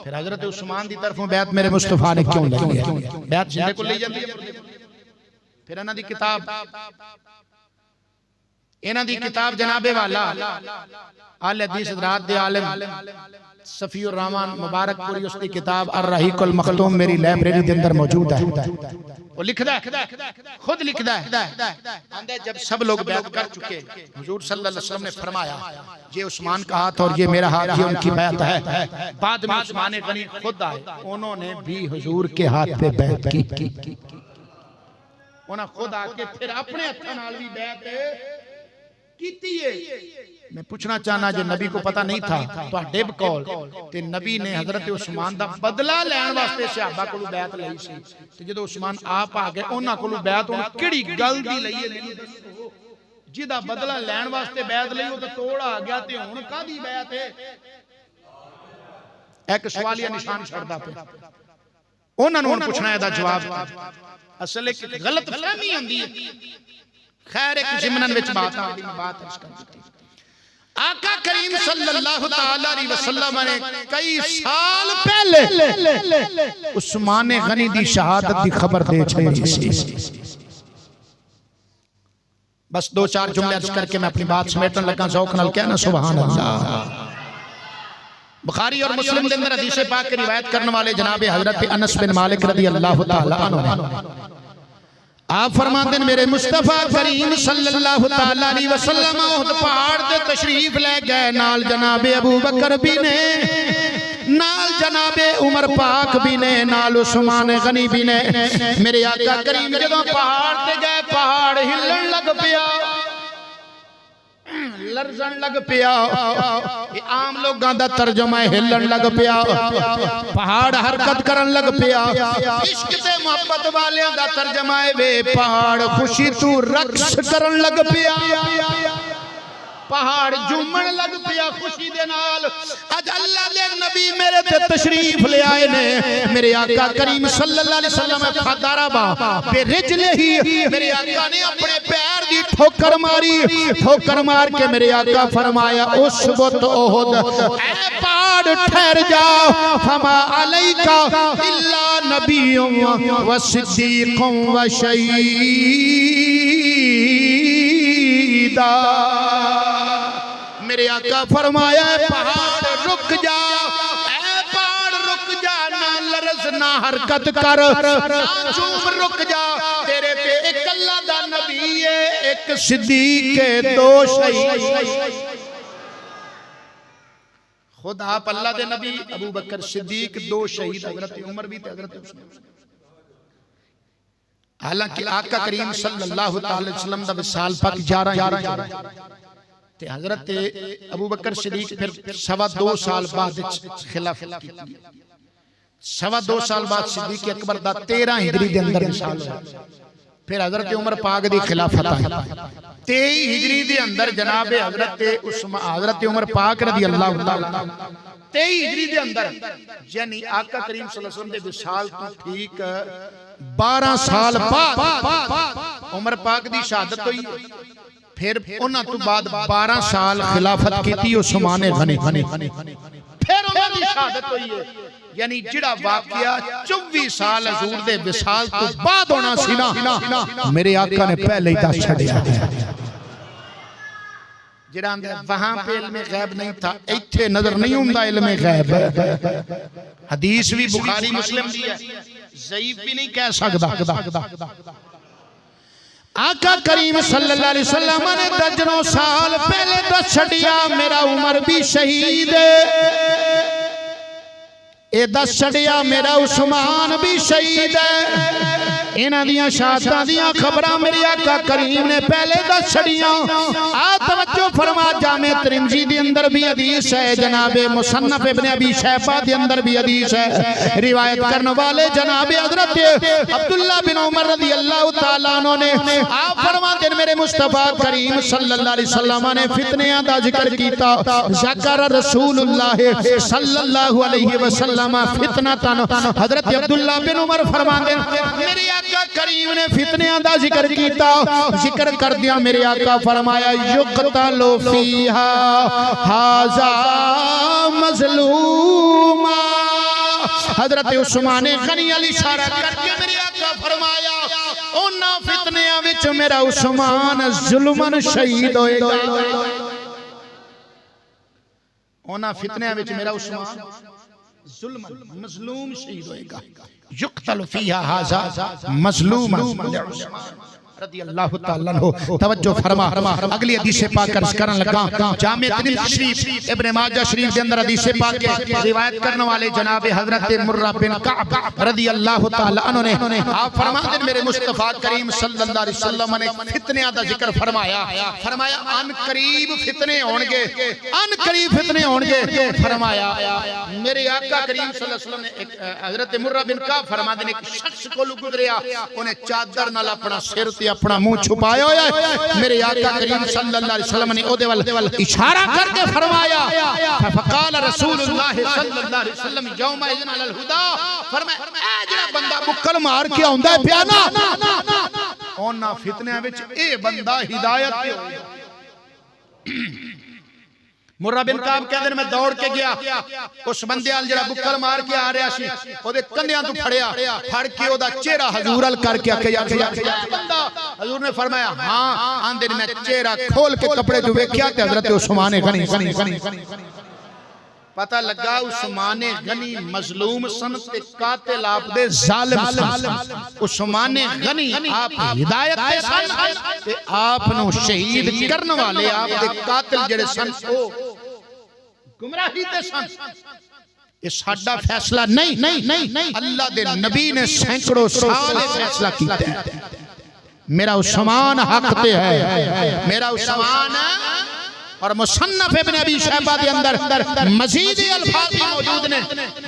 پھر حضرت عثمان دی طرفوں بیعت میرے مصطفیٰ نے کیوں لئی ہے بیعت زندے کو لئی جاندی ہے پھر انہاں دی کتاب جناب والا آل حدیث حضرات دے عالم صفی الرحمن مبارک پوری اس کی کتاب الرحیق المختوم میری لائبریری دے اندر موجود ہے وہ لکھدا ہے خود لکھدا ہے جب سب لوگ بیعت کر چکے حضور صلی اللہ علیہ وسلم نے فرمایا یہ عثمان کا ہاتھ اور یہ میرا ہاتھ یہ ان کی بیعت ہے بعد میں عثمان غنی خود آئے انہوں نے بھی حضور کے ہاتھ پہ بیعت کی انہوں خود آ کے پھر اپنے ہتھاں نال بھی بیعت کیتی ہے میں پوچھنا چاہنا جو نبی کو پتہ نہیں تھا تو ڈیب کول تے نبی نے حضرت عثمان دا بدلہ لین واسطے صحابہ کو بیعت لئی سی تے جدو عثمان آپ آ گئے انہاں کو بیعت انہوں کیڑی گل دی لئی ہے جدا بدلہ لین واسطے بیعت لئی وہ تو توڑ آ گیا تے ہن کادی بیعت ہے ایک سوالیہ نشان چھڑدا پہ انہوں نے پوچھنا ہے دا جواب اصل ایک غلط فہمی ہوندی ہے خیر ایک ضمنن وچ بات آقا کریم صلی اللہ تعالی علیہ وسلم نے کئی سال پہلے عثمان غنی دی شہادت دی خبر دے چھوڑی سی بس دو چار جملے عرض کر کے میں اپنی بات سمیٹن لگا ذوق نال کہنا سبحان اللہ بخاری اور مسلم کے اندر حدیث پاک کی روایت کرنے والے جناب حضرت انس بن مالک رضی اللہ تعالی عنہ آپ فرماتے ہیں میرے مصطفیٰ کریم صلی اللہ تعالی علیہ وسلم احد پہاڑ دے تشریف لے گئے نال جناب ابو بکر بھی نے نال جناب عمر پاک بھی نے نال عثمان غنی بھی نے میرے آقا کریم جدوں پہاڑ تے گئے پہاڑ ہلن لگ پیا لرزن لگ پیا یہ عام لوگاں دا ترجمہ ہے ہلن لگ پیا پہاڑ حرکت کرن لگ پیا عشق تے محبت والیاں دا ترجمہ ہے وے پہاڑ خوشی تو رقص کرن لگ پیا پہاڑ جمن لگ پیا خوشی دے نال اج اللہ دے نبی میرے تے تشریف لے آئے نے میرے آقا کریم صلی اللہ علیہ وسلم فضربا بے رجلہ ہی میرے آقا نے اپنے پیر دی ٹھوکر مار کے میرے آقا فرمایا اسبت احد اے پہاڑ ٹھہر جاؤ فما علیکا الا نبی و صدیق و شہیدہ میرے آقا فرمایا اے پہاڑ رک جا اے پہاڑ رک جا نہ لرز نہ حرکت کر نہ جھوم رک جا تیرے پہ ایک اللہ دا نبی ہے ایک صدیق کے دو شہید خود آپ اللہ دے نبی ابو بکر صدیق دو شہید حضرت عمر بھی تھے حضرت عثمان حالانکہ آقا کریم صلی اللہ علیہ وسلم دا وصال پاک 11 حضرت ابو بکر صدیق پھر 2.25 سال بعد خلافت کی 2.25 سال بعد صدیق اکبر دا 13 ہجری دے اندر وصال ہوا پھر حضرت عمر پاک دی خلافت آئی 23 ہجری دے اندر جناب حضرت عمر پاک رضی اللہ تعالیٰ 23 ہجری دے اندر یعنی آقا کریم صلی اللہ علیہ وسلم دے وصال تو ٹھیک 12 سال بعد عمر پاک دی شہادت ہوئی پھر انہاں تو بعد 12 سال خلافت کی تھی عثمان غنی پھر انہاں دی شہادت ہوئی ہے یعنی جڑا واقعہ 24 سال حضور دے وصال تو بعد ہونا سی نا میرے آقا نے پہلے ہی دس چھڑیا جڑا وہاں پہ علم غیب نہیں تھا ایتھے نظر نہیں ہوندا علم غیب حدیث بھی بخاری مسلم دی ہے ضعیف بھی نہیں کہہ سکدا آقا کریم صلی اللہ علیہ وسلم نے درجنوں سال پہلے دس چھڑیا میرا عمر بھی شہید ہے اے دس چھڑیا میرا عثمان بھی شہید ہے انہاں دیاں شہادتاں دیاں خبراں میرے آقا کریم نے پہلے دس چھڑیاں توجہ فرما جامع ترمذی دے اندر بھی حدیث ہے جناب مصنف ابن ابی شیبہ دے اندر بھی حدیث ہے روایت کرنے والے جناب حضرت عبداللہ بن عمر رضی اللہ تعالیٰ عنہ نے آپ فرماتے ہیں میرے مصطفیٰ کریم صلی اللہ علیہ وسلم نے فتنیاں دا ذکر کیتا ذکر رسول اللہ صلی اللہ علیہ وسلم فتنتاً حضرت عبداللہ بن عمر فرماتے ہیں میرے آقا کریم نے فتنیاں دا ذکر کیتا ذکر کر دیا میرے آقا فرمایا یقتل فیہا ھذا مظلوما حضرت عثمان غنی علی اشارہ کر کے میرے آقا فرمایا انہاں فتنیاں وچ میرا عثمان ظلمن شہید ہوئے گا انہاں فتنیاں وچ میرا عثمان ظلمن مظلوم شہید ہوئے گا یقتل فیہا ھذا مظلوما رضی اللہ تعالیٰ عنہ توجہ فرما اگلی حدیث پاک عرض کرن لگا جامع ترمذی شریف ابن ماجہ شریف کے اندر حدیث پاک کے روایت کرنے والے جناب حضرت مرہ بن کعب رضی اللہ تعالیٰ عنہ نے آپ فرماتے ہیں میرے مصطفیٰ کریم صلی اللہ علیہ وسلم نے فتنیاں دا ذکر فرمایا ان قریب فتنے ہونگے فرمایا میرے آقا کریم صلی اللہ علیہ وسلم نے حضرت مرہ بن کعب فرماتے ہیں ایک شخص کو گزریا انہیں چادر نال اپنا سر تے اپنا منہ چھپایا ہویا ہے. میرے آقا کریم صلی اللہ علیہ وسلم نے اودے وال اشارہ کر کے فرمایا فقال رسول اللہ صلی اللہ علیہ وسلم یوم اذن علی الہدی فرمایا اے جڑا بندہ بکل مار کے آندا ہے پیا نا اونا فتنے وچ اے بندہ ہدایت تے ہویا. مرہ بن کعب کہندے نے میں دوڑ کے گیا اس بندے ال جڑا بکل مار کے آ رہا سی اودے کندیاں تو پھڑیا پھڑ کے اودا چہرہ حضور ال کر کے آکھیا بندہ حضور نے فرمایا ہاں آندے میں چہرہ کھول کے کپڑے جو ویکھیا تے حضرت عثمان غنی پتہ لگا عثمان غنی مظلوم سن تے قاتل آپ دے ظالم سن. عثمان غنی آپ ہدایت دے سن تے آپ نو شہید کرن والے آپ دے قاتل جڑے سن او گمراہی تے سن. یہ ساڈا فیصلہ نہیں اللہ دے نبی نے سینکڑوں سال فیصلہ کیتا ہے. میرا عثمان حق تے ہے میرا عثمان اور مصنف ابن ابی شیبہ دے اندر مزید الفاظ موجود نے.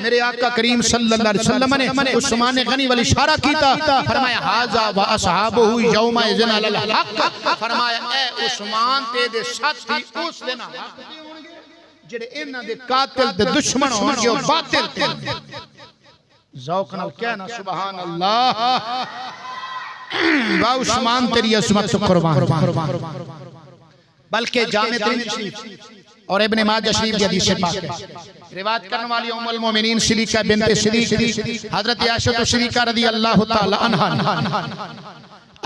میرے آقا کریم صلی اللہ علیہ وسلم نے عثمان غنی والی اشارہ کیتا فرمایا ھذا واصحابہ یوم اذن علی الحق فرمایا اے عثمان تے دے ساتھی اس دن حق تے ہون گے جڑے انہاں دے قاتل تے دشمن ہون گے او باطل تے. ذوق نال کہنا سبحان اللہ. وا عثمان تیری عظمت تو قربان. بلکہ جامع ترمذی شریف اور ابن ماجہ شریف کی حدیث پاک ہے روایت کرنے والی ام المومنین سلیقہ بنت صدیق حضرت عائشہ صدیقہ رضی اللہ تعالی عنہا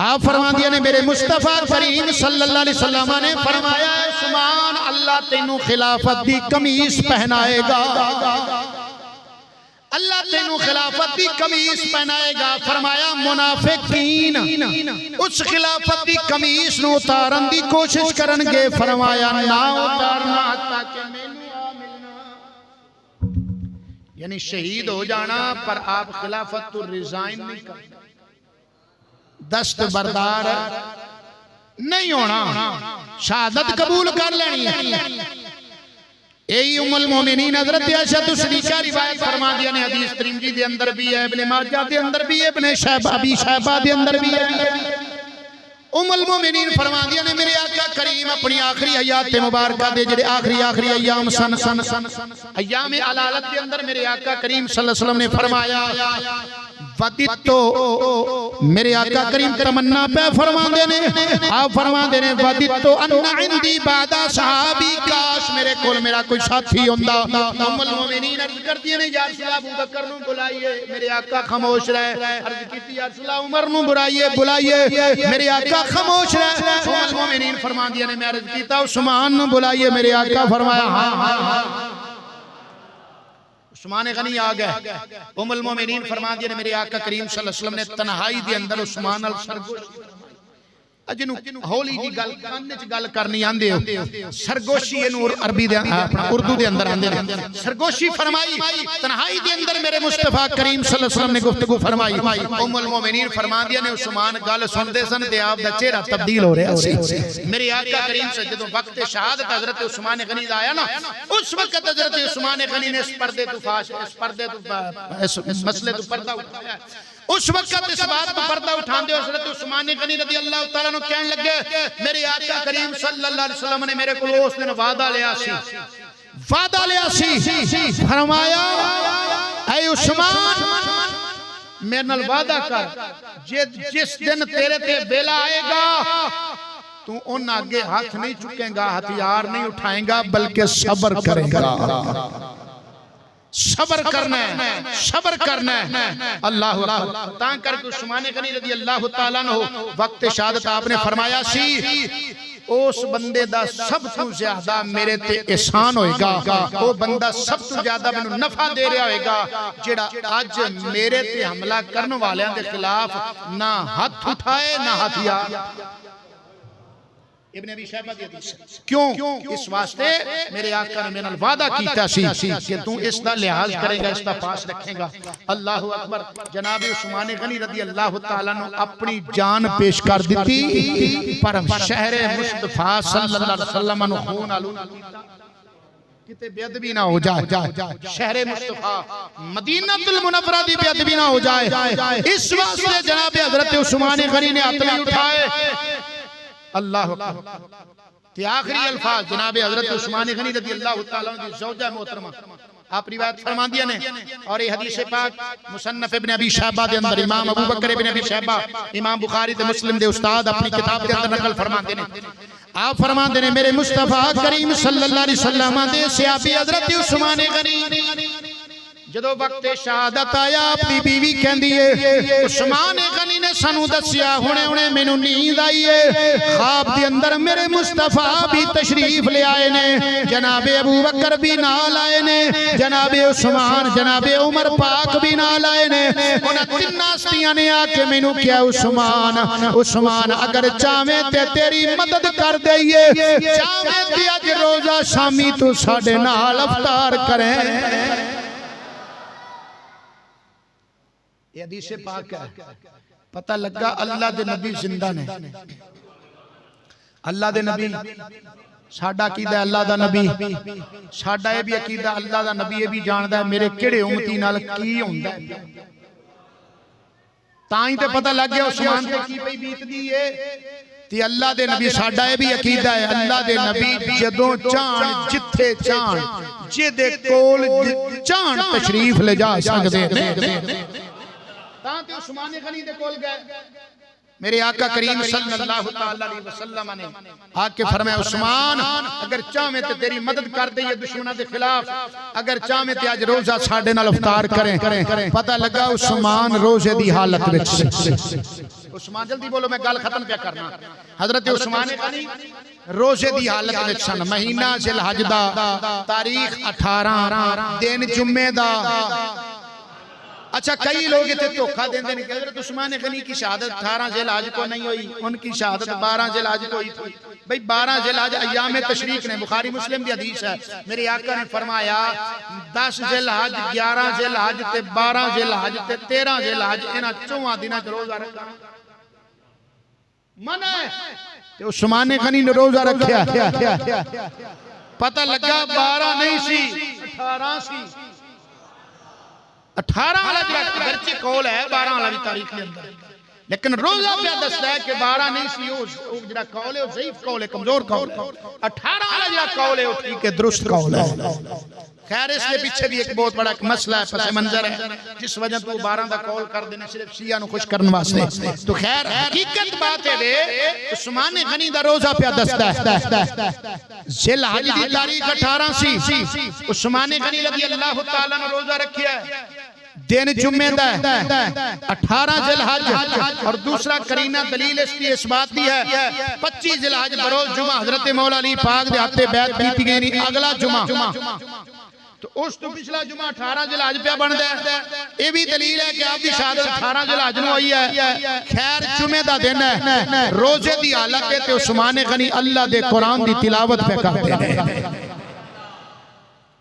آپ فرما دیا نے میرے مصطفیٰ کریم صلی اللہ علیہ وسلم نے فرمایا عثمان اللہ تینوں خلافت دی قمیص پہنائے گا اللہ تینوں خلافت دی قمیص پہنائے گا. فرمایا منافقین اس خلافت دی قمیص نو اتارن دی کوشش کرن گے. فرمایا نہ اتارنا تاکہ مینوں آ ملنا یعنی شہید ہو جانا پر آپ خلافت تو ریزائن نہیں کرنا دست بردار نہیں ہونا شہادت قبول کر لینی ہے. ای ام المومنین حضرت عائشہ صدیقہ روایت فرما دیا نے حدیث ترمذی دے اندر بھی ہے ابن ماجہ دے اندر بھی ہے ابن شیبہ دے اندر بھی ہے. ام المومنین فرما دیا نے میرے آقا کریم اپنی آخری حیات مبارکہ دے جڑے آخری ایام سن ایام علالت دے اندر میرے آقا کریم صلی اللہ علیہ وسلم نے فرمایا ودیتو میرے آقا کریم تمنا پہ فرما دینے آپ فرما دینے ودیتو انہا عندی بعدا صحابی کاش میرے کول میرا کوئی ساتھی ہوندہ. ام المومنین عرض کر دینے یا رسول اللہ ابو بکر نو بلائیے میرے آقا خاموش رہے. عرض کیتی یا رسول اللہ عمر نو بلائیے میرے آقا خاموش رہے. ام المومنین فرما دینے میں عرض کیتا عثمان نو بلائیے میرے آقا فرمایا ہاں عثمان غنی آ گئے. ام المومنین فرما دیا نے میرے آقا کریم صلی اللہ علیہ وسلم نے تنہائی دے اندر عثمان سرگوشی اجنو ہولی جی گل کانچ گل کرنی آندے ہو سرگوشی انور عربی دے اردو دے اندر آندے سرگوشی فرمائی تنہائی دے اندر میرے مصطفیٰ کریم صلی اللہ علیہ وسلم نے گفتگو فرمائی. ام المومنین فرما دیا نے عثمان گل سن دے سن تے آپ دا چہرہ تبدیل ہو رہا سی. میرے آقا کریم سے جدوں وقت شہادت حضرت عثمان غنی دا آیا نا اس وقت حضرت عثمان غنی نے اس پردے تو فاش اس پردے تو مسئلے تو پردہ اٹھایا. اس وقت اس بات پر پردہ اٹھان دے حضرت عثمان غنی رضی اللہ تعالیٰ نے کہنے لگے میرے آقا کریم صلی اللہ علیہ وسلم نے میرے کو اس دن وعدہ لیا سی فرمایا اے عثمان میرے نال وعدہ کر جس دن تیرے تے بیلا آئے گا تو ان آگے ہاتھ نہیں چکیں گا ہتھیار نہیں اٹھائیں گا بلکہ صبر کریں گا. صبر کرنا ہے اللہ اکبر. تاں کر کے عثمان غنی رضی اللہ تعالیٰ عنہ وقت شہادت آپ نے فرمایا سی اس بندے دا سب تو زیادہ میرے تے احسان ہوئے گا وہ بندہ سب تو زیادہ میں نفع دے رہا ہوئے گا جڑا آج میرے تے حملہ کرنے والے دے خلاف نہ ہاتھ اٹھائے نہ ہتھیار. ابن ابی شیبہ دی حدیث کیوں اس واسطے میرے آقا نے میرے وعدہ کیتا سی کہ تو اس دا لحاظ کرے گا اس دا پاس رکھے گا. اللہ اکبر. جناب عثمان غنی رضی اللہ تعالیٰ نے اپنی جان پیش کر دیتی پر شہر مصطفیٰ صلی اللہ علیہ وسلم نے خون آلود کیتا کتے بے ادبی نہ ہو جائے، شہر مصطفیٰ مدینہ المنورہ دی بے ادبی نہ ہو جائے، اس واسطے جناب حضرت عثمان غنی نے ہاتھ نہیں اٹھائے۔ اللہ اکبر۔ تے آخری الفاظ جناب حضرت عثمان غنی رضی اللہ تعالیٰ عنہ کی زوجہ محترمہ آپ روایت فرمان دیا نے، اور یہ حدیث پاک مصنف ابن ابی شیبہ دے اندر امام ابو بکر ابن ابی شیبہ امام بخاری تے مسلم دے استاد اپنی کتاب دے اندر نقل فرمان دینے۔ آپ فرمان دینے میرے مصطفیٰ کریم صلی اللہ علیہ وسلم دے صحابی حضرت عثمان غنی جدو وقت شہادت آیا اپنی بیوی کہن دیئے عثمان غنی نے سنو دسیا ہونے میں نیند آئیے، خواب دی اندر میرے مصطفیٰ بھی تشریف لے آئے نے، جناب ابو بکر بھی نال آئے نے، جناب عثمان جناب عمر پاک بھی نال آئے نے، انہاں تین ناستیاں نے آکے میں نو کیا عثمان اگر چاہویں تے تیری مدد کر دئیے، چاہویں تے اج روزہ شامی تو ساڑھے نال افطار کریں۔ یہ حدیث پاک ہے، پتہ لگا اللہ دے نبی زندہ نے، اللہ دے نبی ساڑھا عقیدہ ہے اللہ دا نبی، ساڑھا یہ بھی عقیدہ اللہ دا نبی یہ بھی جاندہ ہے میرے کڑے امتی نال کی ہوندہ ہے، تائیں تے پتہ لگ گیا عثمان تے کی پئی بیت دیئے تی اللہ دے نبی ساڑھا یہ بھی عقیدہ ہے اللہ دے نبی جدوں چان جتھے چان جدے کول چان تشریف لے جا سکتے ہیں۔ تانتے عثمان غنی دے کول گئے، میرے آقا کریم صلی اللہ علیہ وسلم نے آکے فرمایا عثمان اگر چاہمیں تے تیری مدد کر دے یہ دشمنہ دے خلاف، اگر چاہمیں تے آج روزہ ساڑھے نال افطار کریں۔ پتہ لگا عثمان روزے دی حالت وچ، عثمان جلدی بولو میں گل ختم پہ کرنا، حضرت عثمان غنی روزے دی حالت وچ سن، مہینہ ذی الحج دا، تاریخ 18 دن جمعے دا۔ اچھا کئی لوگ اتنے دھوکہ دیندے ہیں کہ حضرت عثمان غنی کی شہادت 18 ذی الحج کو نہیں ہوئی، ان کی شہادت 12 ذی الحج کو ہوئی تھی۔ بھئی 12 ذی الحج ایام تشریق نے، بخاری مسلم دی حدیث ہے، میرے آقا نے فرمایا 10 ذی الحج 11 ذی الحج تے 12 ذی الحج تے 13 ذی الحج انہاں 4 دناں چ روزہ رکھنا منع ہے، تے عثمان غنی نے روزہ رکھیا، پتہ لگا 12 نہیں سی 18 سی، 18 والا گرچہ قول ہے 12 والا بھی تاریخ کے اندر، لیکن روزہ پہ دستا ہے کہ 12 نہیں سی، وہ جڑا قول ہے وہ ضعیف قول ہے، کمزور قول ہے، 18 والا جڑا قول ہے وہ ٹھیک ہے، درست قول ہے۔ خیر اس کے پیچھے بھی ایک بہت بڑا ایک مسئلہ ہے، پس منظر ہے جس وجہ تو 12 دا قول کر دینے صرف شیعہ نو خوش کرنے واسطے۔ تو خیر حقیقت بات ہے دے عثمان غنی دا روزہ پہ دستا ہے، ذی الحج دی تاریخ 18 سی، عثمان غنی رضی اللہ تعالیٰ نے روزہ رکھیا ہے، دن جمعہ دا ہے 18 ذی الحج، اور دوسرا کرینہ دلیل اس کی اس بات دی ہے 25 ذی الحج بروز جمعہ حضرت مولا علی پاک دے ہاتھے بیعت بیتی گئی اگلا جمعہ، تو اس تو پچھلا جمعہ 18 ذی الحج پہ بن ہے، یہ بھی دلیل ہے کہ آپ کی شہادت 18 ذی الحج نو ہوئی ہے۔ خیر جمعہ دا دن ہے، روزے دی حالت ہے تے عثمان غنی اللہ دے قرآن دی تلاوت پہ کرتے ہیں،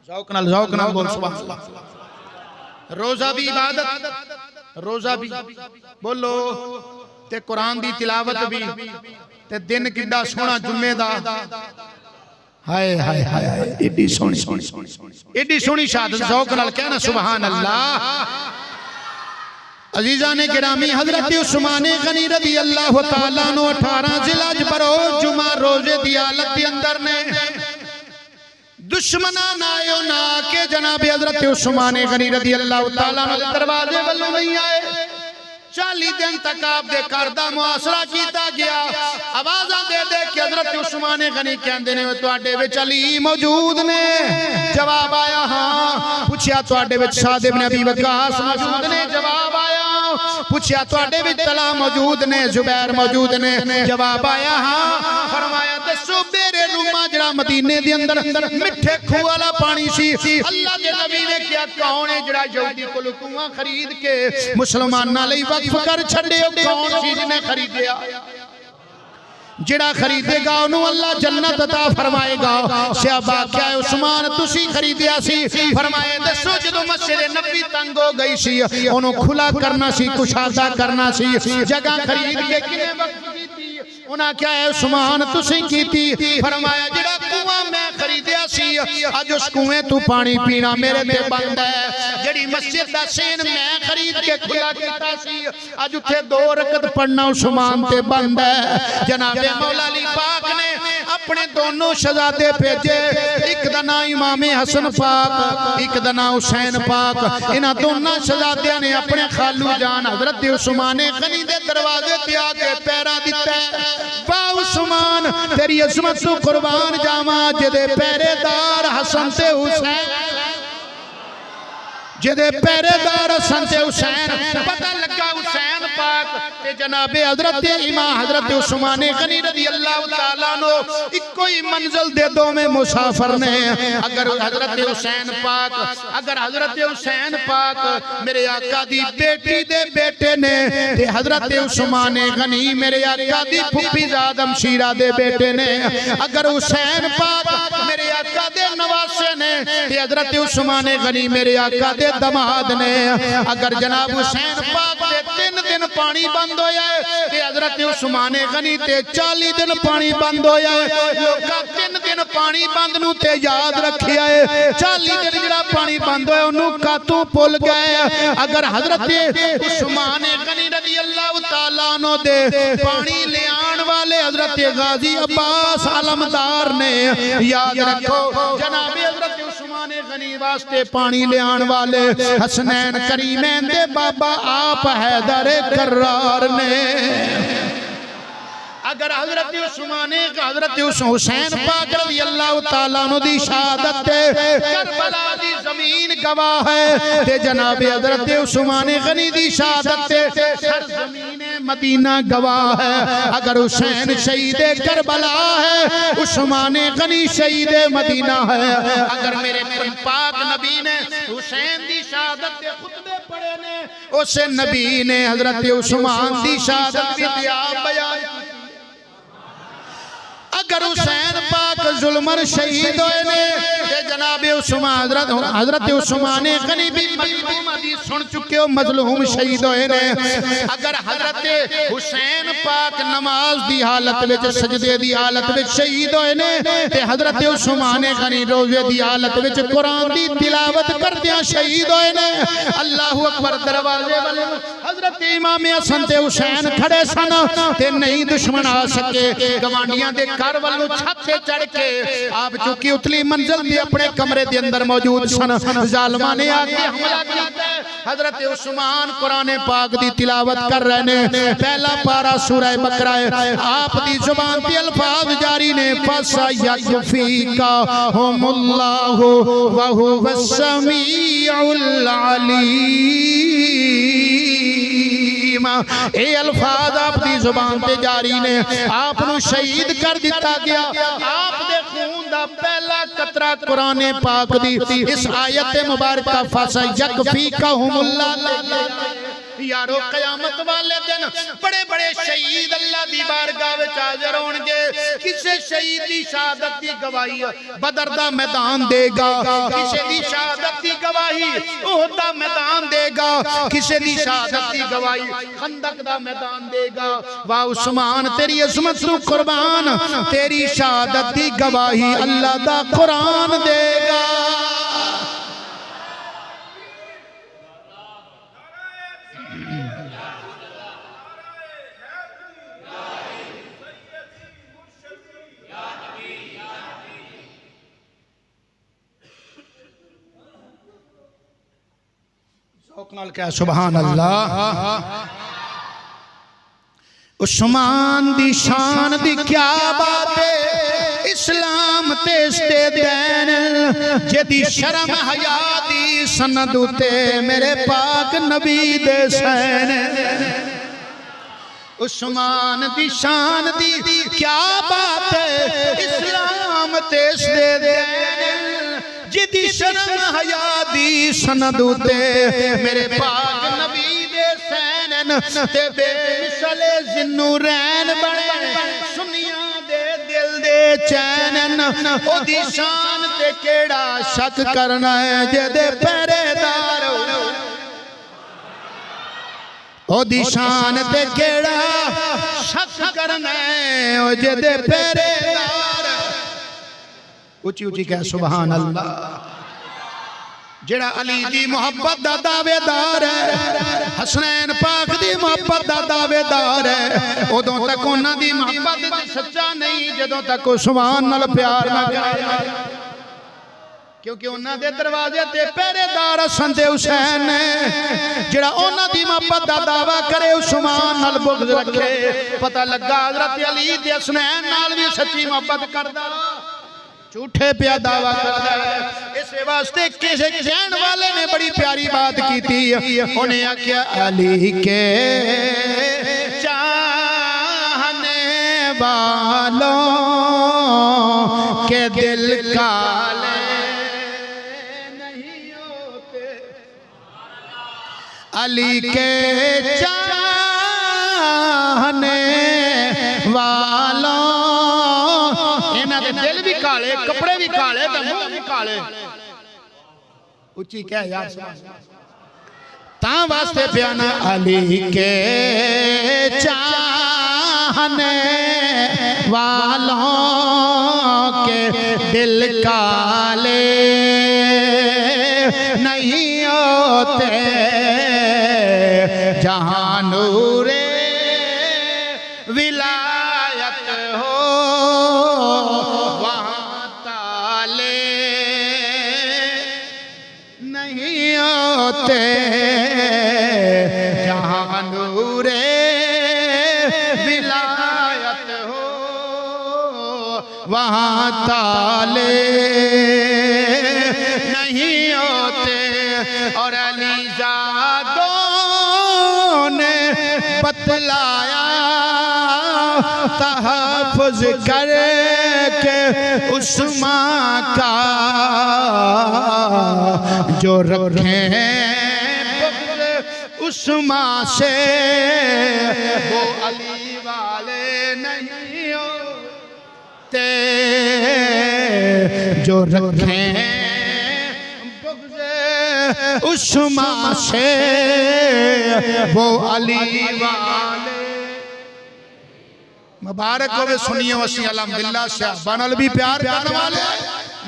ذوق نال بول سبحان اللہ۔ روزہ بھی عبادت، روزہ بھی بولو تے قرآن دی تلاوت بھی تے دن کڈا سونا جمعے دا، ہائے ہائے ہائے ایڈی سونی شہادت، ذوق نال کہنا سبحان اللہ۔ عزیزان گرامی حضرت عثمان غنی رضی اللہ تعالیٰ عنہ 18 ذی الحج بروز جمعہ روزے دی حالت دی اندر نے دشمنان آئے نہ کہ جناب حضرت عثمان غنی رضی اللہ تعالیٰ عنہ دروازے والوں نہیں آئے، 40 دن تک آپ دے کردہ معاصرہ کیتا گیا، آوازاں دے دے کہ حضرت عثمان غنی کہندے نے تو آڈے وچ علی موجود نے، جواب آیا ہاں، پوچھیا تو آڈے وچ سعد بن ابی وقاص موجود نے، جواب آیا، پوچھیا تو آڈے وچ طلحہ موجود نے، زبیر موجود نے، جواب آیا ہاں، فرمایا دسو میرے رومہ جڑا مدینے دے اندر مٹھے کھو والا پانی سی، اللہ کے نبی نے کیا کون ہے جڑا یہودی کو کنواں خرید کے مسلمان نہ لئی وقف کر چھڑے، کون سی جنہیں خریدیا، جڑا خریدے گا انہوں اللہ جنت عطا فرمائے گا۔ صحابہ کیا ہے عثمان تسی خریدیا سی، فرمائے دسو جدو مسجد نبی تنگ ہو گئی سی انہوں کھلا کرنا سی، کشادہ کرنا سی، جگہ خرید کے کنہیں وقت کی تھی، انہاں کیا ہے عثمان تسی کی تھی، فرمایا جڑا کنواں میں خریدیا سی اج اس کنویں تو پانی پینا میرے تے بند ہے جڑی مسجد دا سین میں خرید کے کھلا کیتا سی اج اتھے 2 رکعت پڑھنا عثمان تے بند ہے جناب مولا علی پاک نے اپنے دونوں شہزادے بھیجے ایک دا نام امام حسن پاک ایک دا نام حسین پاک انہاں دونوں شہزادیاں نے اپنے خالو جان حضرت عثمان غنی دے دروازے تے آ کے پیرا دیتا ہے با عثمان تیری عظمت تو قربان جاواں جدے پہرے دار حسن تے حسین جدے پہرے دار حسن تے حسین پتہ لگا حسین پاک تے جناب حضرت امام حضرت عثمان غنی رضی اللہ تعالیٰ عنہ ایک کوئی منزل دے دو میں مسافر نے اگر حضرت حسین پاک میرے آقا دی بیٹی دے بیٹے نے تے حضرت عثمان غنی میرے آقا دی پھپھی زادم شیرہ دے بیٹے نے اگر حسین پاک میرے آقا دے نواسے نے تے حضرت عثمان غنی میرے آقا دے دماد نے اگر جناب حسین پاک دے 3 دن پانی بند ہویا ہے تے حضرت عثمان غنی تے 40 دن پانی بند ہویا ہے لوگا 3 دن پانی بند نو تے یاد رکھیا ہے 40 دن جڑا پانی بند ہویا انہوں کاتوں پول گئے اگر حضرت عثمان غنی رضی اللہ تعالیٰ عنہ دے پانی لے آن والے حضرت غازی عباس علمدار نے یاد رکھو جناب حضرت عثمان غنی واسطے پانی لے آن والے حسنین کریمین دے بابا آپ حیدر کرار نے اگر حضرت عثمان حضرت حسین پاک رضی اللہ تعالیٰ عنہ دی شہادت کربلا دی زمین گواہ ہے تے جناب حضرت عثمان غنی دی شہادت سرزمین مدینہ گواہ ہے اگر حسین شہید کربلا ہے عثمان غنی شہید مدینہ ہے اگر میرے پاک نبی نے حسین دی شہادت خطبے پڑھے نے اسے نبی نے حضرت عثمان دی شہادت بھی دیا بیان اگر حسین پاک ظلمر شہید ہوئے نے جناب عثمان حضرت عثمان غنی بھی مظلوم حدیث سن چکے ہو مظلوم شہید ہوئے نے اگر حضرت حسین پاک نماز دی حالت وچ سجدے دی حالت وچ شہید ہوئے نے تے حضرت عثمان غنی روزے دی حالت وچ قرآن دی تلاوت کردیاں شہید ہوئے نے اللہ اکبر دروازے والے حضرت امام حسن تے حسین کھڑے سن تے نہیں دشمن آ سکے گوانڈیاں دے گھر والوں چھت سے چڑھ کے آپ چونکہ اتلی منزل دی اپنے کمرے دے اندر موجود سن ظالمان نے آگے حملہ کیتا ہے حضرت عثمان قرآن پاک دی تلاوت کر رہے نے پہلا پارا سورہ بقرہ ہے آپ دی زبان تی الفاظ جاری نے فَسَيَكْفِيكَهُمُ اللَّهُ وَهُوَ السَّمِيعُ الْعَلِيمُ اے الفاظ آپ دی زبان تے جاری نے آپ نو شہید کر دیتا گیا آپ دے خون دا پہلا قطرہ قرآن پاک دی اس آیت مبارکہ فَسَيَكْفِيكَهُمُ اللَّهُ یارو قیامت والے دن بڑے بڑے شہید اللہ دی بارگاہ وچ حاضر ہون گے کسے شہید دی شہادت دی گواہی بدر دا میدان دے گا کسے دی شہادت دی گواہی احد دا میدان دے گا کسے دی شہادت دی گواہی خندق دا میدان دے گا واہ عثمان تیری عظمت تو قربان تیری شہادت دی گواہی اللہ دا قرآن دے گا سبحان اللہ عثمان دی شان دی کیا بات ہے اسلام تیستے دین جدی شرم حیا دی سند تے میرے پاک نبی دے سین عثمان دی شان دی کیا بات ہے اسلام تیستے دین جدی شرم حیا دی سند تے میرے پاک نبی دے سینن تے بے مثل ذنورین بڑے سنیاں دے دل دے چینن او دی شان تے کیڑا شک کرنا ہے جدے پہرے دار او دی شان تے کیڑا شک کرنا ہے او جدے پہرے دار اچھی اچھی کہہ سبحان اللہ جڑا علی دی محبت دا دعوے دار ہے حسنین پاک دی محبت دا دعوے دار ہے ادوں تک انہاں دی محبت سچا نہیں جدوں تک عثمان نال پیار نہ کرے کیونکہ انہاں دے دروازے تے پہرے دار حسن تے حسین جڑا انہاں دی محبت دا دعویٰ کرے عثمان نال بغض رکھے پتہ لگا حضرت علی تے حسنین نال بھی سچی محبت کردا جھوٹے پیا دعویٰ کردا ہے اس واسطے کسے کہن والے نے بڑی پیاری بات کی تھی انہیں کیا علی کے چاہنے والوں کے دل کالے نہیں ہوتے علی کے چاہنے والوں دل بھی کالے کپڑے بھی کالے منہ بھی کالے اچھی کیا یار تاں واسطے پیانا علی کے چاہنے والوں کے دل کالے نہیں ہوتے جہاں نور ولایت ہو جہاں نور ولایت ہو وہاں تالے نہیں ہوتے اور علی زادوں نے بتلایا تحفظ کر کے عثمان کا جو رکھیں عثمان سے وہ علی والے نہیں ہوتے جو رکھیں بغض عثمان سے وہ علی والے مبارک ہوئے سنیے وسیع الحمدللہ صحابہ نال بھی پیار کرنے والے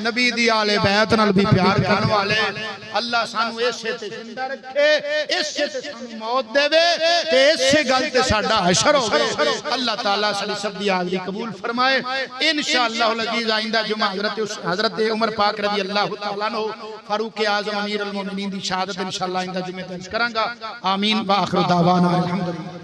نبی دی آل بیت نال بھی پیار کرنے والے اللہ سانو اس سے زندہ رکھے اس سے سانو موت دے تے اس سے گلتے ساڑھا حشر ہوئے اللہ تعالیٰ صلی سب دی آگری قبول فرمائے انشاءاللہ العزیز آئندہ جمعہ حضرت عمر پاک رضی اللہ تعالیٰ عنہ فاروق اعظم امیر المومنین دی شہادت انشاءاللہ آئندہ جمعہ درج کرانگا آمین و آخر دعوانا الحمدللہ